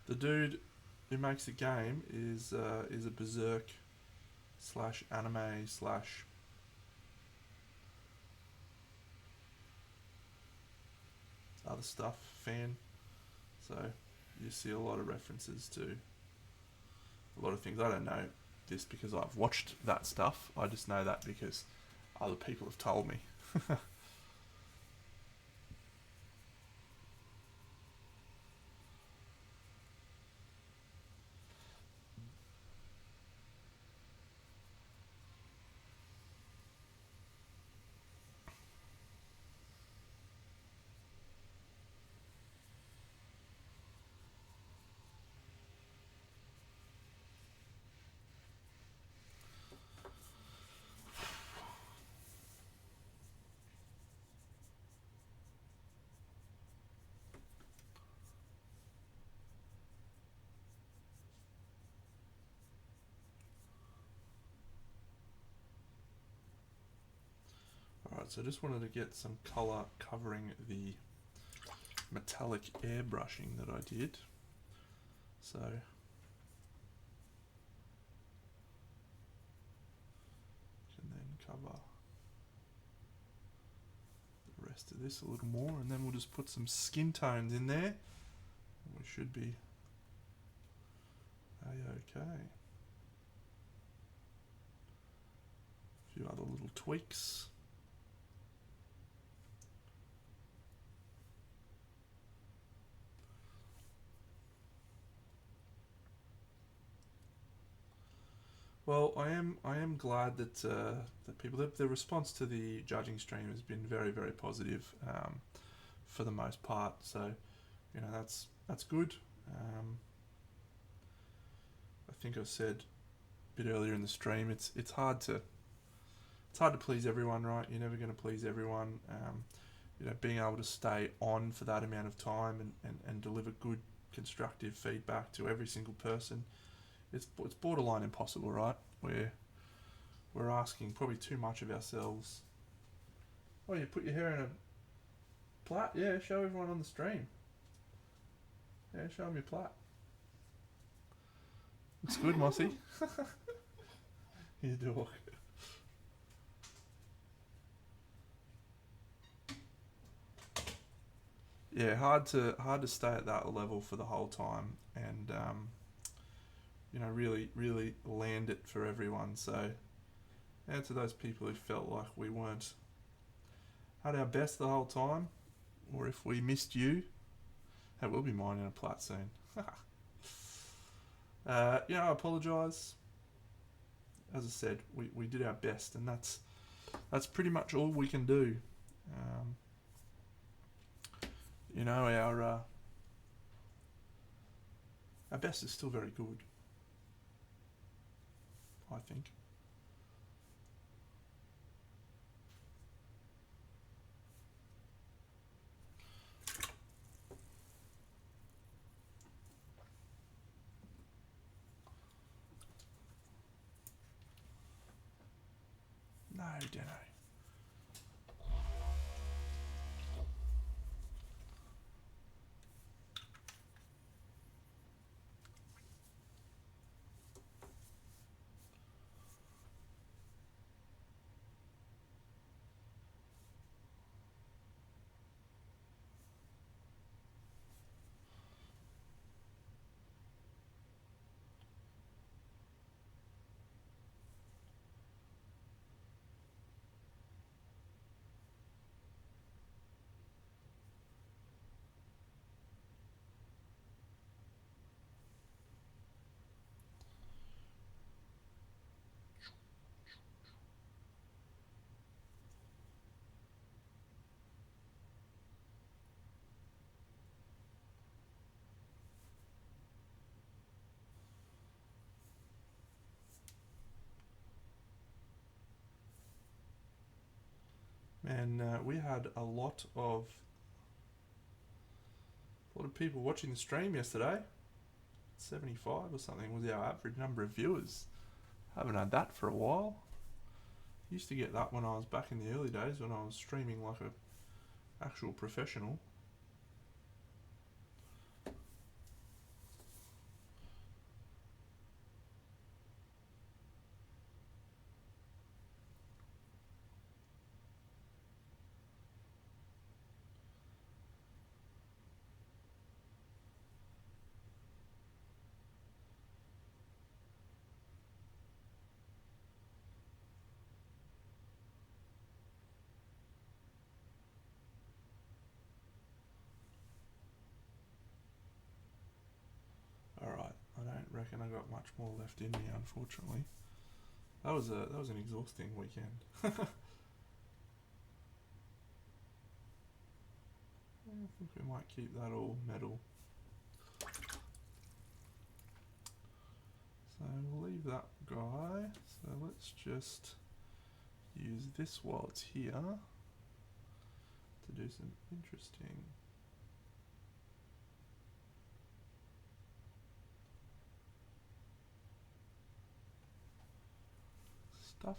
The dude who makes the game is a berserk slash anime slash other stuff fan. So you see a lot of references to a lot of things. I don't know this because I've watched that stuff. I just know that because other people have told me. so I just wanted to get some colour covering the metallic airbrushing that I did. So can then cover the rest of this a little more, and then we'll just put some skin tones in there, and we should be a-okay. A few other little tweaks. Well, I am glad that that people, the response to the judging stream has been very, very positive, for the most part. So, you know, that's good. I think I said a bit earlier in the stream, it's hard to please everyone, right? You're never going to please everyone. You know, being able to stay on for that amount of time and deliver good, constructive feedback to every single person, it's borderline impossible, right? We're asking probably too much of ourselves. Oh, you put your hair in a plait? Yeah, show everyone on the stream. Yeah, show them your plait. Looks good, Mossy. You dork. Yeah, hard to stay at that level for the whole time, and you know, really land it for everyone. So, and to those people who felt like we weren't at our best the whole time, or if we missed you, that will be mine in a plait soon. You know, I apologise. As I said, we did our best, and that's pretty much all we can do. You know, our best is still very good, I think. No, Deno. Man, we had a lot of people watching the stream yesterday. 75 or something was our average number of viewers. Haven't had that for a while. Used to get that when I was back in the early days when I was streaming like a actual professional. Alright, I don't reckon I got much more left in me, unfortunately. That was an exhausting weekend. I think we might keep that all metal. So we'll leave that guy. So let's just use this while it's here to do some interesting stuff.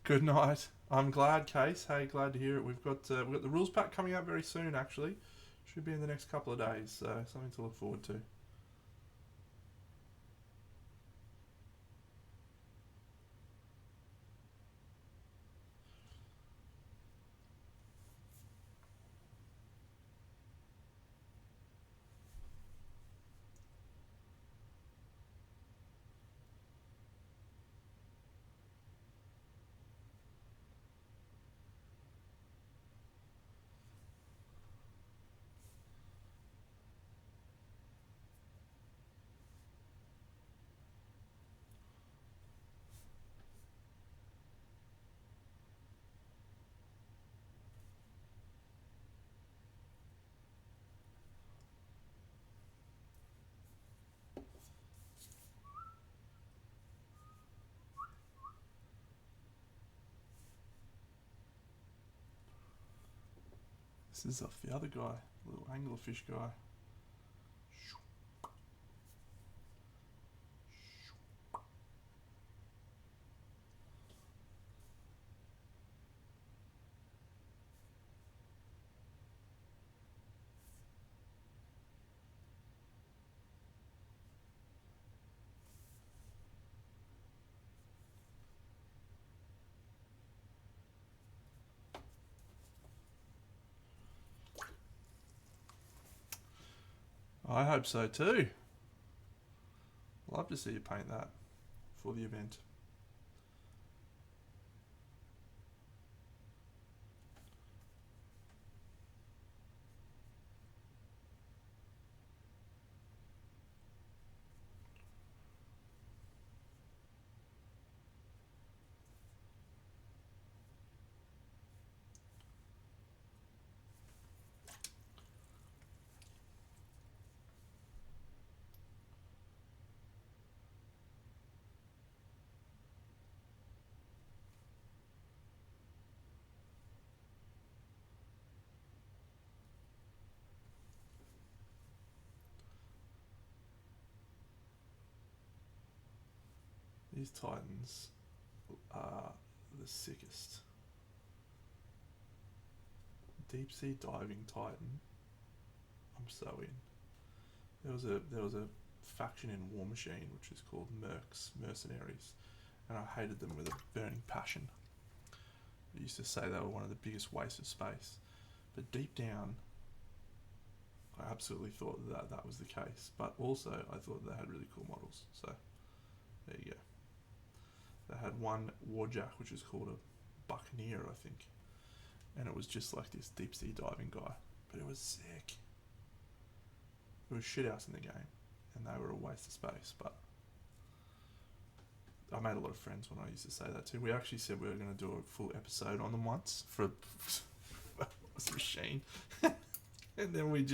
Good night. I'm glad, Case. Hey, glad to hear it. We've got the rules pack coming out very soon. Actually, should be in the next couple of days. So something to look forward to. This is off the other guy, little anglerfish guy. I hope so too. Love to see you paint that for the event. These Titans are the sickest. Deep sea diving Titan. I'm so in. There was a faction in War Machine which is called Mercenaries, and I hated them with a burning passion. I used to say they were one of the biggest wastes of space, but deep down, I absolutely thought that was the case. But also, I thought they had really cool models. So there you go. They had one Warjack, which is called a Buccaneer, I think, and it was just like this deep sea diving guy, but it was sick. It was shit house in the game, and they were a waste of space, but I made a lot of friends when I used to say that too. We actually said we were going to do a full episode on them once for this machine, and then we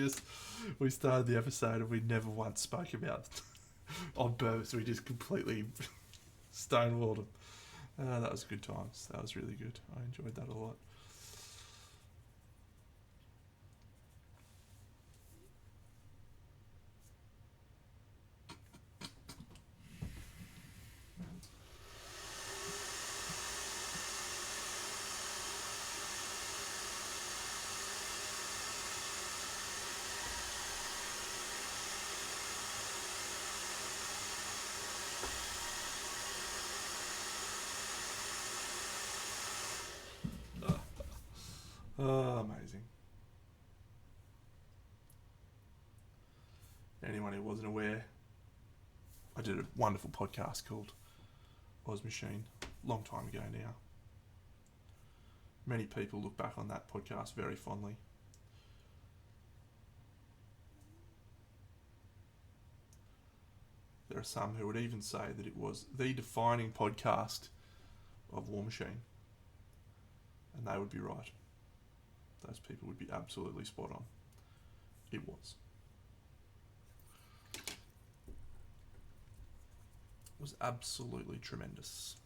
started the episode and we never once spoke about on purpose. We just completely stonewalled them. That was good times. That was really good. I enjoyed that a lot. Oh, amazing. Anyone who wasn't aware, I did a wonderful podcast called Oz Machine, long time ago now. Many people look back on that podcast very fondly. There are some who would even say that it was the defining podcast of War Machine. And they would be right. Those people would be absolutely spot on. It was. It was absolutely tremendous.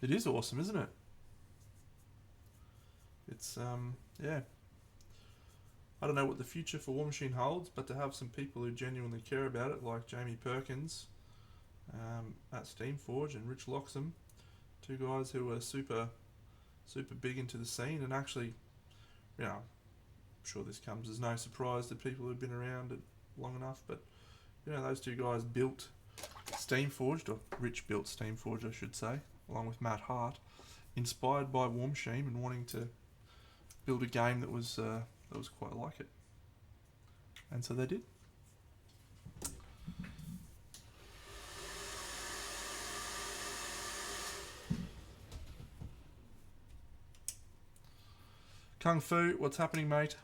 It is awesome, isn't it? It's yeah. I don't know what the future for War Machine holds, but to have some people who genuinely care about it, like Jamie Perkins at Steamforge and Rich Loxham, two guys who are super big into the scene, and actually, you know, I'm sure this comes as no surprise to people who've been around it long enough, but you know, those two guys built Steamforged, or Rich built Steamforged, I should say, along with Matt Hart, inspired by War Machine and wanting to build a game that was quite like it, and so they did. Kung Fu, what's happening, mate?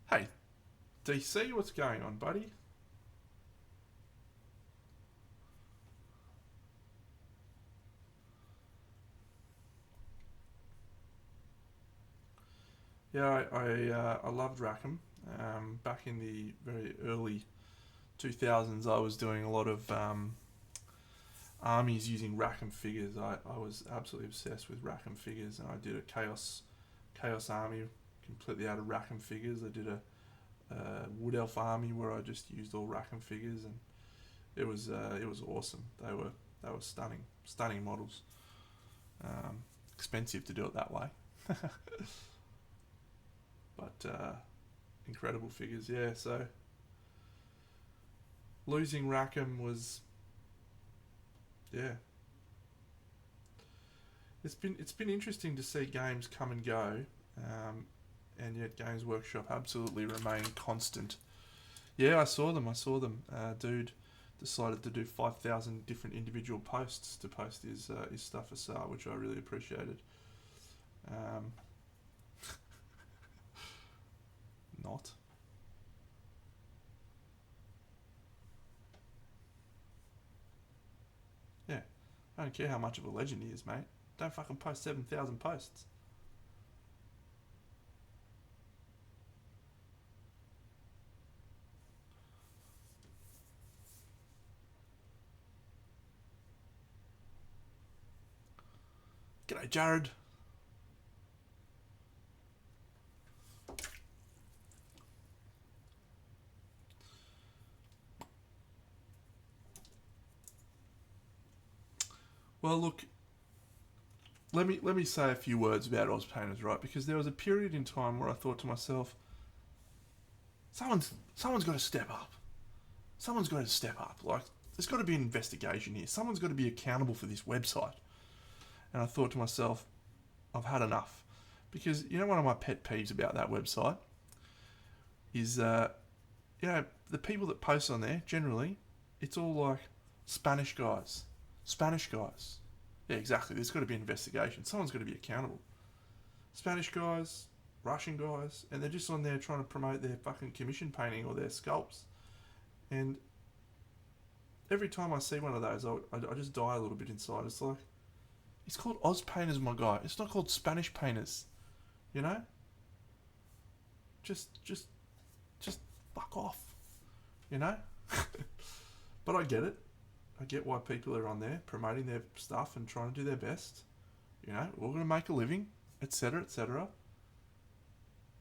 Hey, DC, what's going on, buddy? Yeah, I loved Rackham. Back in the very early 2000s, I was doing a lot of armies using Rackham figures. I was absolutely obsessed with Rackham figures, and I did a Chaos army completely out of Rackham figures. I did a Wood Elf army where I just used all Rackham figures, and it was awesome. They were stunning models. Expensive to do it that way, but incredible figures. Yeah, so losing Rackham was, yeah. It's been interesting to see games come and go, and yet Games Workshop absolutely remain constant. Yeah, I saw them. Dude decided to do 5,000 different individual posts to post his stuff for sale, which I really appreciated. Not. Yeah, I don't care how much of a legend he is, mate. Don't fucking post 7,000 posts. G'day, Jared. Well, look, let me say a few words about Oz Painters, right? Because there was a period in time where I thought to myself, someone's got to step up. Someone's got to step up. Like, there's got to be an investigation here. Someone's got to be accountable for this website. And I thought to myself, I've had enough. Because, you know, one of my pet peeves about that website is, you know, the people that post on there, generally, it's all like Spanish guys. Yeah, exactly. There's got to be an investigation. Someone's got to be accountable. Spanish guys, Russian guys, and they're just on there trying to promote their fucking commission painting or their sculpts. And every time I see one of those, I just die a little bit inside. It's like, it's called Oz Painters, my guy. It's not called Spanish Painters. You know? Just fuck off. You know? But I get it. I get why people are on there promoting their stuff and trying to do their best. You know, we're going to make a living, etc., etc.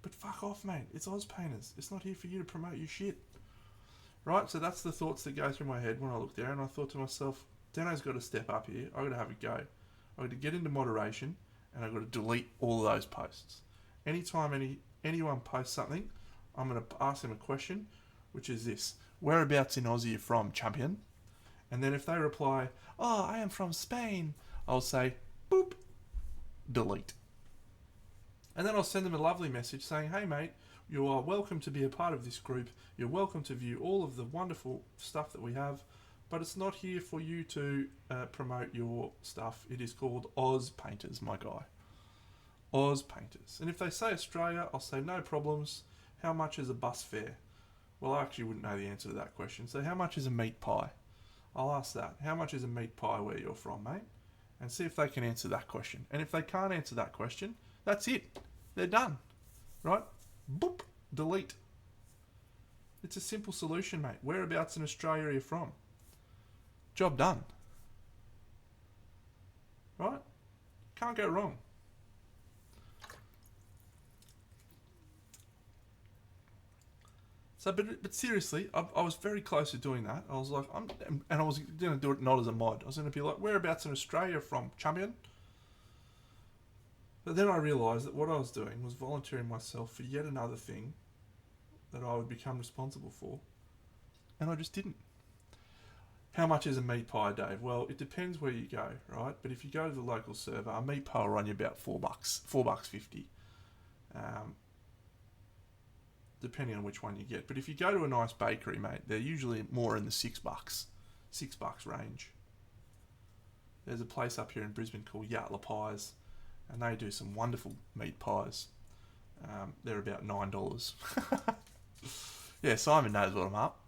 But fuck off, mate. It's Oz Painters. It's not here for you to promote your shit. Right? So that's the thoughts that go through my head when I look there, and I thought to myself, Dano's got to step up here. I've got to have a go. I've got to get into moderation, and I've got to delete all of those posts. Anytime anyone posts something, I'm going to ask them a question, which is this: whereabouts in Aussie are you from, champion? And then if they reply, oh, I am from Spain, I'll say, boop, delete. And then I'll send them a lovely message saying, hey mate, you are welcome to be a part of this group. You're welcome to view all of the wonderful stuff that we have, but it's not here for you to promote your stuff. It is called Oz Painters, my guy. Oz Painters. And if they say Australia, I'll say no problems. How much is a bus fare? Well, I actually wouldn't know the answer to that question. So how much is a meat pie? I'll ask that. How much is a meat pie where you're from, mate? And see if they can answer that question. And if they can't answer that question, that's it. They're done. Right? Boop. Delete. It's a simple solution, mate. Whereabouts in Australia are you from? Job done. Right? Can't go wrong. So, but seriously, I was very close to doing that. I was like, and I was going to do it not as a mod. I was going to be like, whereabouts in Australia from, champion? But then I realised that what I was doing was volunteering myself for yet another thing that I would become responsible for, and I just didn't. How much is a meat pie, Dave? Well, it depends where you go, right? But if you go to the local server, a meat pie will run you about $4, $4.50. Depending on which one you get. But if you go to a nice bakery, mate, they're usually more in the $6 range. There's a place up here in Brisbane called Yatla Pies, and they do some wonderful meat pies. They're about $9. Yeah, Simon knows what I'm up.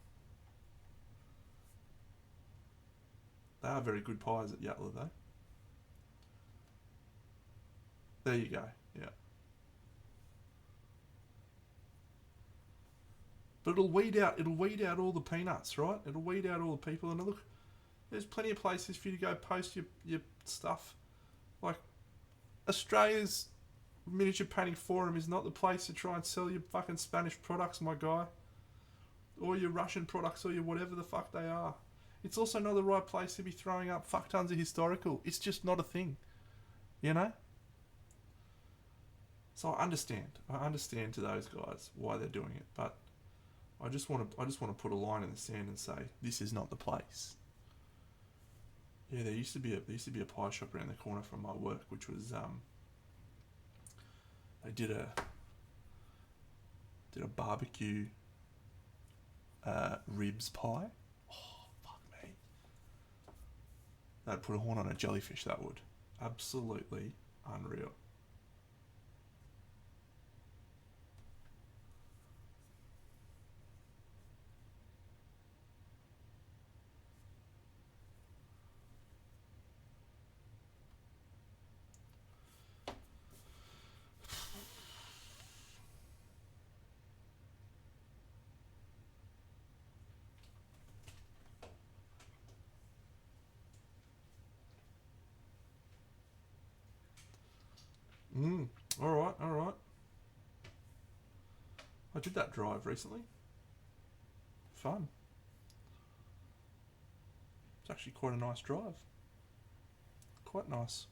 They are very good pies at Yatla, though. There you go. Yeah. But it'll weed out all the peanuts, right? It'll weed out all the people. And look, there's plenty of places for you to go post your stuff. Like, Australia's Miniature Painting Forum is not the place to try and sell your fucking Spanish products, my guy. Or your Russian products, or your whatever the fuck they are. It's also not the right place to be throwing up fuck tons of historical. It's just not a thing. You know? So I understand to those guys why they're doing it, but I just want to put a line in the sand and say this is not the place. Yeah, there used to be a pie shop around the corner from my work, which was they did a barbecue ribs pie. Oh fuck me! That'd put a horn on a jellyfish. That would absolutely unreal. All right. I did that drive recently. Fun. It's actually quite a nice drive. Quite nice.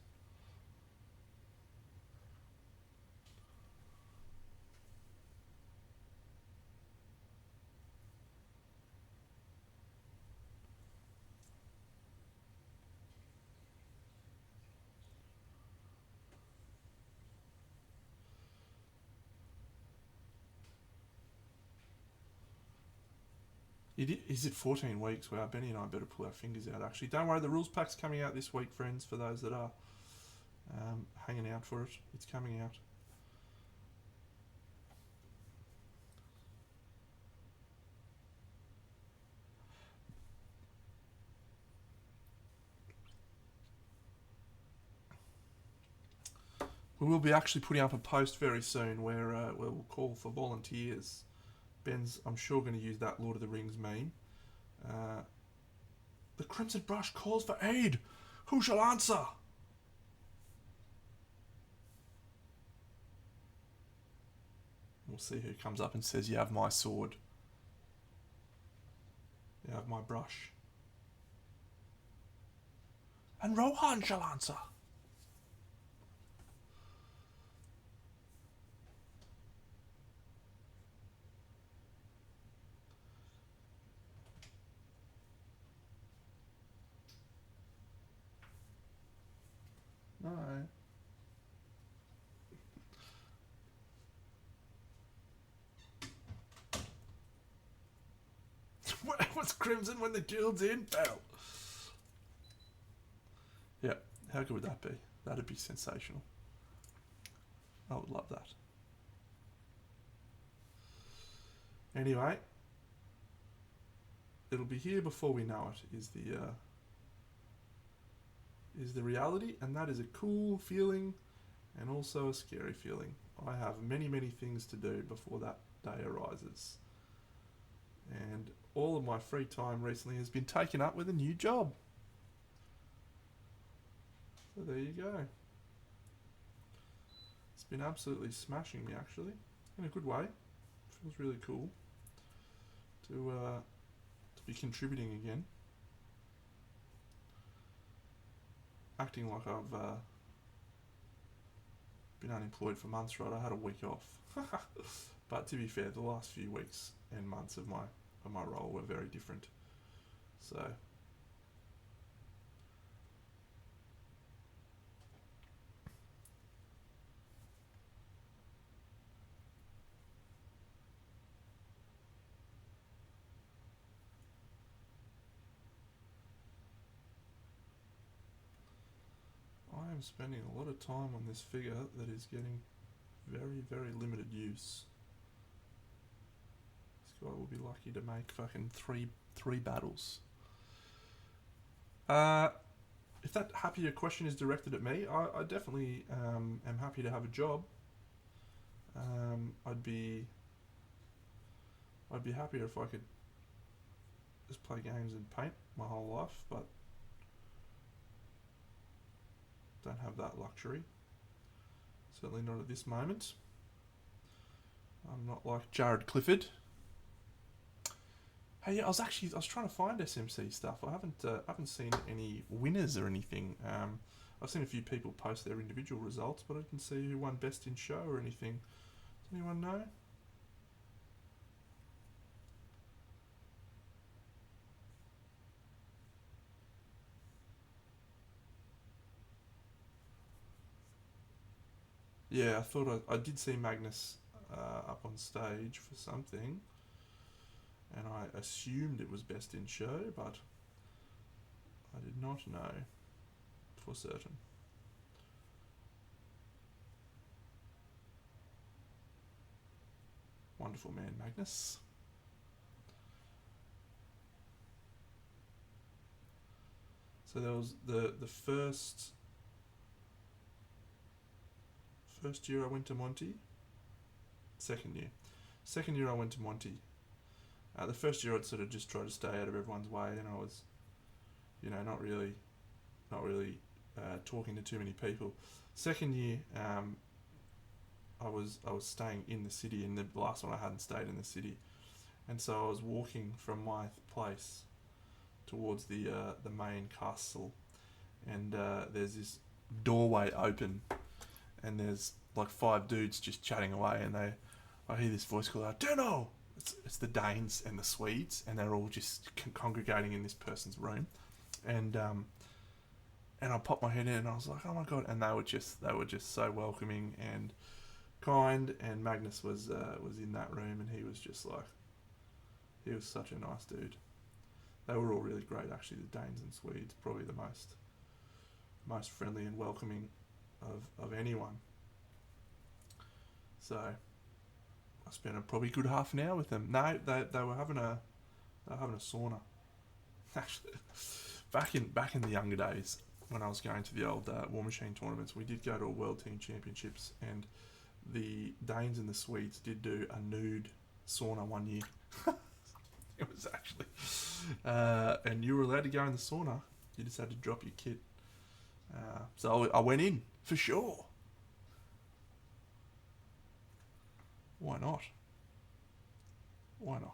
Is it 14 weeks? Wow, Benny and I better pull our fingers out, actually. Don't worry, the rules pack's coming out this week, friends, for those that are hanging out for it. It's coming out. We will be actually putting up a post very soon where we'll call for volunteers. Ben's, I'm sure, going to use that Lord of the Rings meme. The Crimson Brush calls for aid. Who shall answer? We'll see who comes up and says, you have my sword. You have my brush. And Rohan shall answer. No. What's Crimson when the guild's in, pal? Yeah, how good would that be? That'd be sensational. I would love that. Anyway, it'll be here before we know it, is the reality, and that is a cool feeling and also a scary feeling. I have many, many things to do before that day arises. And all of my free time recently has been taken up with a new job. So there you go. It's been absolutely smashing me, actually, in a good way. Feels really cool to be contributing again. Acting like I've been unemployed for months, right? I had a week off. But to be fair, the last few weeks and months of my role were very different. So I am spending a lot of time on this figure that is getting very, very limited use. This guy will be lucky to make fucking three battles. If that happier question is directed at me, I definitely am happy to have a job. I'd be happier if I could just play games and paint my whole life, but don't have that luxury. Certainly not at this moment. I'm not like Jared Clifford. Hey, yeah, I was trying to find SMC stuff. I haven't seen any winners or anything. I've seen a few people post their individual results, but I didn't see who won best in show or anything. Does anyone know? Yeah, I thought I did see Magnus up on stage for something, and I assumed it was best in show, but I did not know for certain. Wonderful man, Magnus. So there was the first year I went to Monty. Second year I went to Monty. The first year I'd sort of just try to stay out of everyone's way, and I was, not really talking to too many people. Second year, I was staying in the city, and the last one I hadn't stayed in the city, and so I was walking from my place towards the main castle, and there's this doorway open, and there's like 5 dudes just chatting away, and I hear this voice call out, "Dino!" It's the Danes and the Swedes, and they're all just congregating in this person's room, and I popped my head in, and I was like, "Oh my god!" And they were just so welcoming and kind, and Magnus was in that room, and he was just like, he was such a nice dude. They were all really great, actually. The Danes and Swedes, probably the most friendly and welcoming of anyone. So I spent a probably good half an hour with them. No, they were having a sauna. Actually, back in the younger days, when I was going to the old War Machine tournaments, we did go to a World Team Championships, and the Danes and the Swedes did do a nude sauna one year. It was actually, and you were allowed to go in the sauna. You just had to drop your kit. So I went in for sure. Why not? Why not?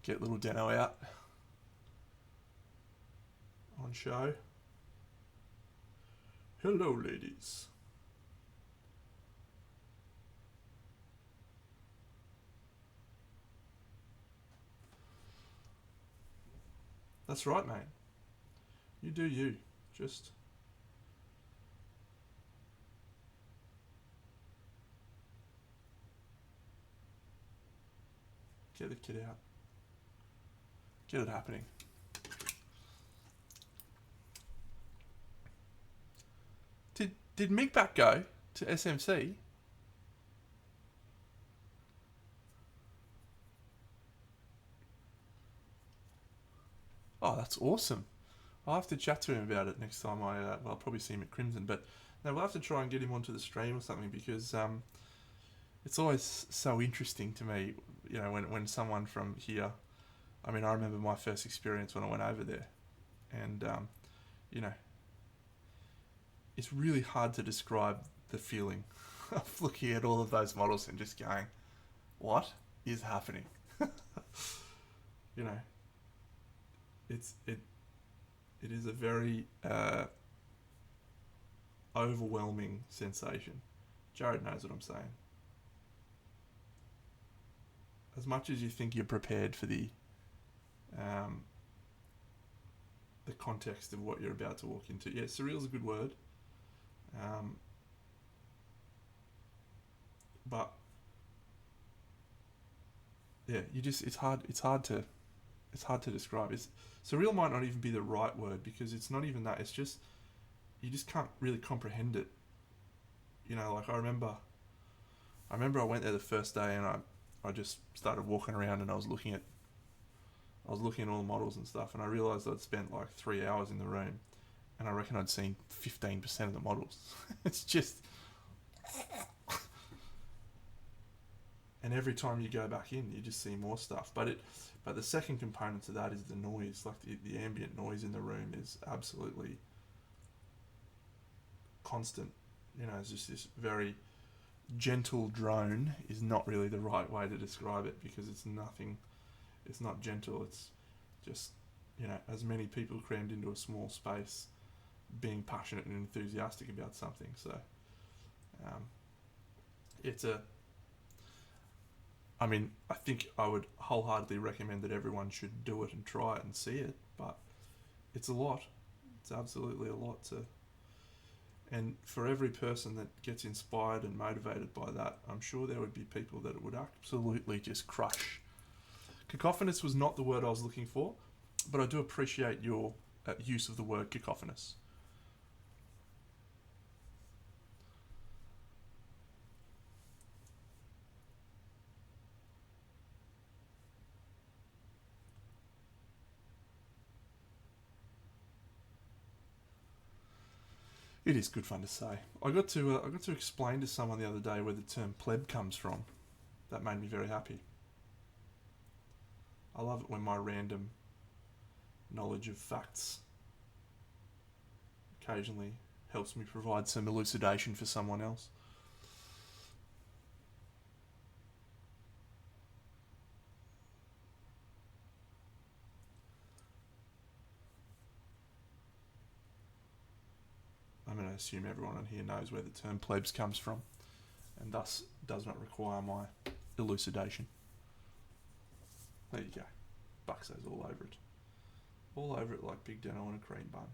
Get little Deno out on show. Hello, ladies. That's right, mate. You do you. Just get the kid out. Get it happening. Did Minkback go to SMC? Oh, that's awesome. I'll have to chat to him about it next time I'll probably see him at Crimson, but no, we'll have to try and get him onto the stream or something because it's always so interesting to me, when someone from here. I mean, I remember my first experience when I went over there, and you know, it's really hard to describe the feeling of looking at all of those models and just going, "What is happening?" you know, it is a very overwhelming sensation. Jared knows what I'm saying. As much as you think you're prepared for the context of what you're about to walk into. Yeah, surreal is a good word. But yeah, it's hard to describe. Surreal might not even be the right word because it's not even that. It's just you just can't really comprehend it. Like I remember I went there the first day and I just started walking around and I was looking at all the models and stuff, and I realised I'd spent like 3 hours in the room, and I reckon I'd seen 15% of the models. It's just, and every time you go back in, you just see more stuff. But the second component to that is the noise. Like the ambient noise in the room is absolutely constant. It's just this very gentle drone is not really the right way to describe it because it's nothing. It's not gentle. It's just as many people crammed into a small space, being passionate and enthusiastic about something. So I think I would wholeheartedly recommend that everyone should do it and try it and see it, but it's a lot. It's absolutely a lot and for every person that gets inspired and motivated by that, I'm sure there would be people that it would absolutely just crush. Cacophonous was not the word I was looking for, but I do appreciate your use of the word cacophonous. It is good fun to say. I got to explain to someone the other day where the term pleb comes from. That made me very happy. I love it when my random knowledge of facts occasionally helps me provide some elucidation for someone else. I'm going to assume everyone on here knows where the term plebs comes from, and thus does not require my elucidation. There you go. Buxo's all over it. All over it like Big Deno on a cream bun.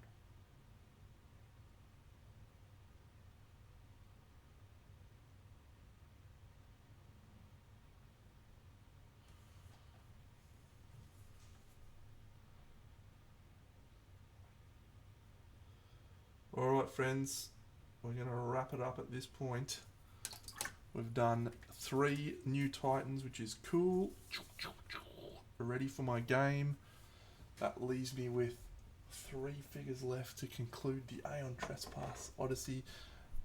Alright friends, we're going to wrap it up at this point. We've done 3 new Titans, which is cool. We're ready for my game. That leaves me with 3 figures left to conclude the Aeon Trespass Odyssey.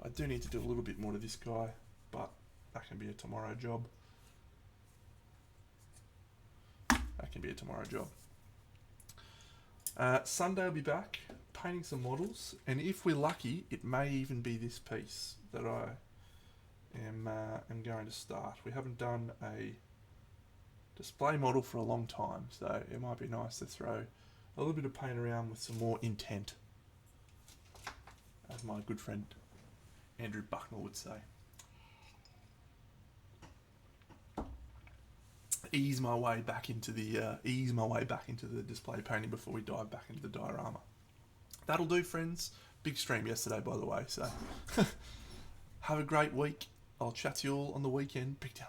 I do need to do a little bit more to this guy, but that can be a tomorrow job. Sunday I'll be back painting some models, and if we're lucky, it may even be this piece that I am going to start. We haven't done a display model for a long time, so it might be nice to throw a little bit of paint around with some more intent, as my good friend Andrew Bucknell would say. Ease my way back into the display painting before we dive back into the diorama. That'll do, friends. Big stream yesterday, by the way, so have a great week. I'll chat to you all on the weekend. Big down.